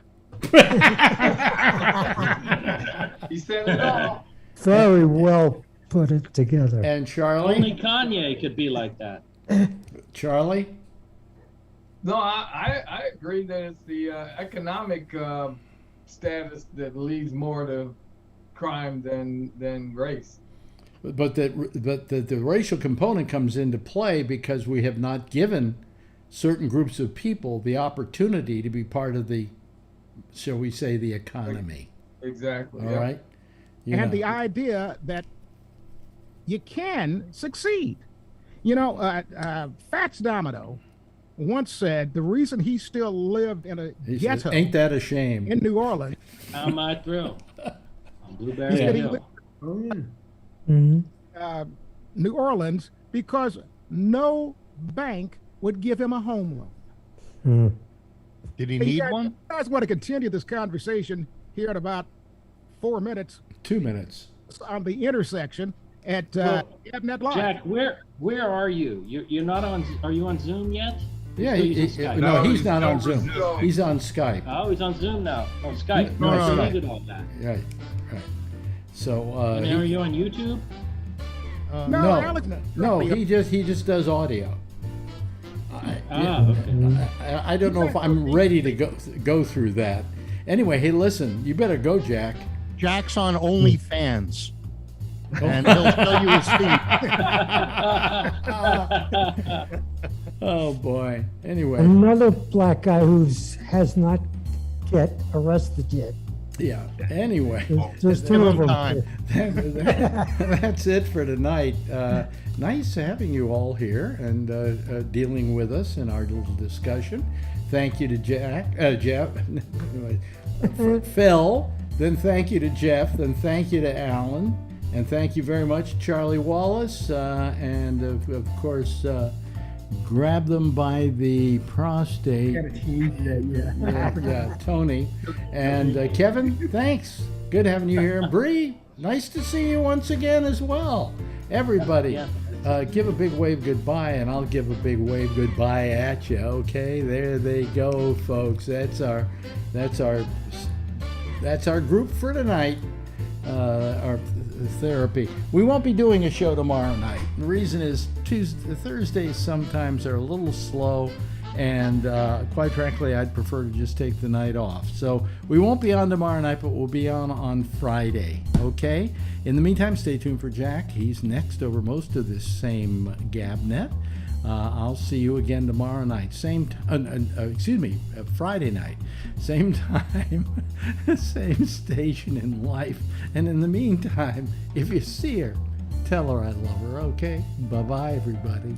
He said it all. Very well put it together. And Charlie? Only Kanye could be like that. Charlie? No, I agree that it's the economic status that leads more to crime than race. But the racial component comes into play because we have not given certain groups of people the opportunity to be part of the, shall we say, the economy. Exactly. All right? And the idea that you can succeed. You know, Fats Domino once said the reason he still lived in a He ghetto says, ain't that a shame? in New Orleans How am I through? On Blueberry Yeah. Hill. Oh yeah. Mhm. New Orleans because no bank would give him a home loan. Mm. Did he Hey, need you guys- one? You guys want to continue this conversation here in about 4 minutes 2 minutes. on the intersection at Well, Cabinet Lodge. Jack, where are you? You're not on. Are you on Zoom yet? Yeah, He's using Skype. no, No, he's he's not on over Zoom. Zoom. He's on Skype. Oh, he's on Zoom now. Oh, Skype. No, I no, no. deleted all that. Right. So, And are you on YouTube? No, Alex, no, he just does audio. Okay. I don't know if I'm ready to go through that. Anyway, hey, listen, you better go, Jack. Jack's on OnlyFans. And he'll show you his feet. Oh boy. Anyway, Another black guy has not get arrested yet. yeah. Anyway, There's two Give of him them. time. that's it for tonight. Nice having you all here and dealing with us in our little discussion. Thank you to Jeff, Phil. Then thank you to Jeff. Then thank you to Alan. And thank you very much, Charlie Wallace. And of course, grab them by the prostate. Yeah, Tony. And Kevin, thanks. Good having you here. And Bree, nice to see you once again as well. Everybody, give a big wave goodbye, and I'll give a big wave goodbye at you. Okay, there they go, folks. That's our group for tonight. Our therapy. We won't be doing a show tomorrow night. The reason is Thursdays sometimes are a little slow, And quite frankly, I'd prefer to just take the night off. So we won't be on tomorrow night, but we'll be on Friday. Okay? In the meantime, stay tuned for Jack. He's next over most of this same Gabnet. I'll see you again tomorrow night. Friday night. Same time, same station in life. And in the meantime, if you see her, tell her I love her, okay? Bye-bye, everybody.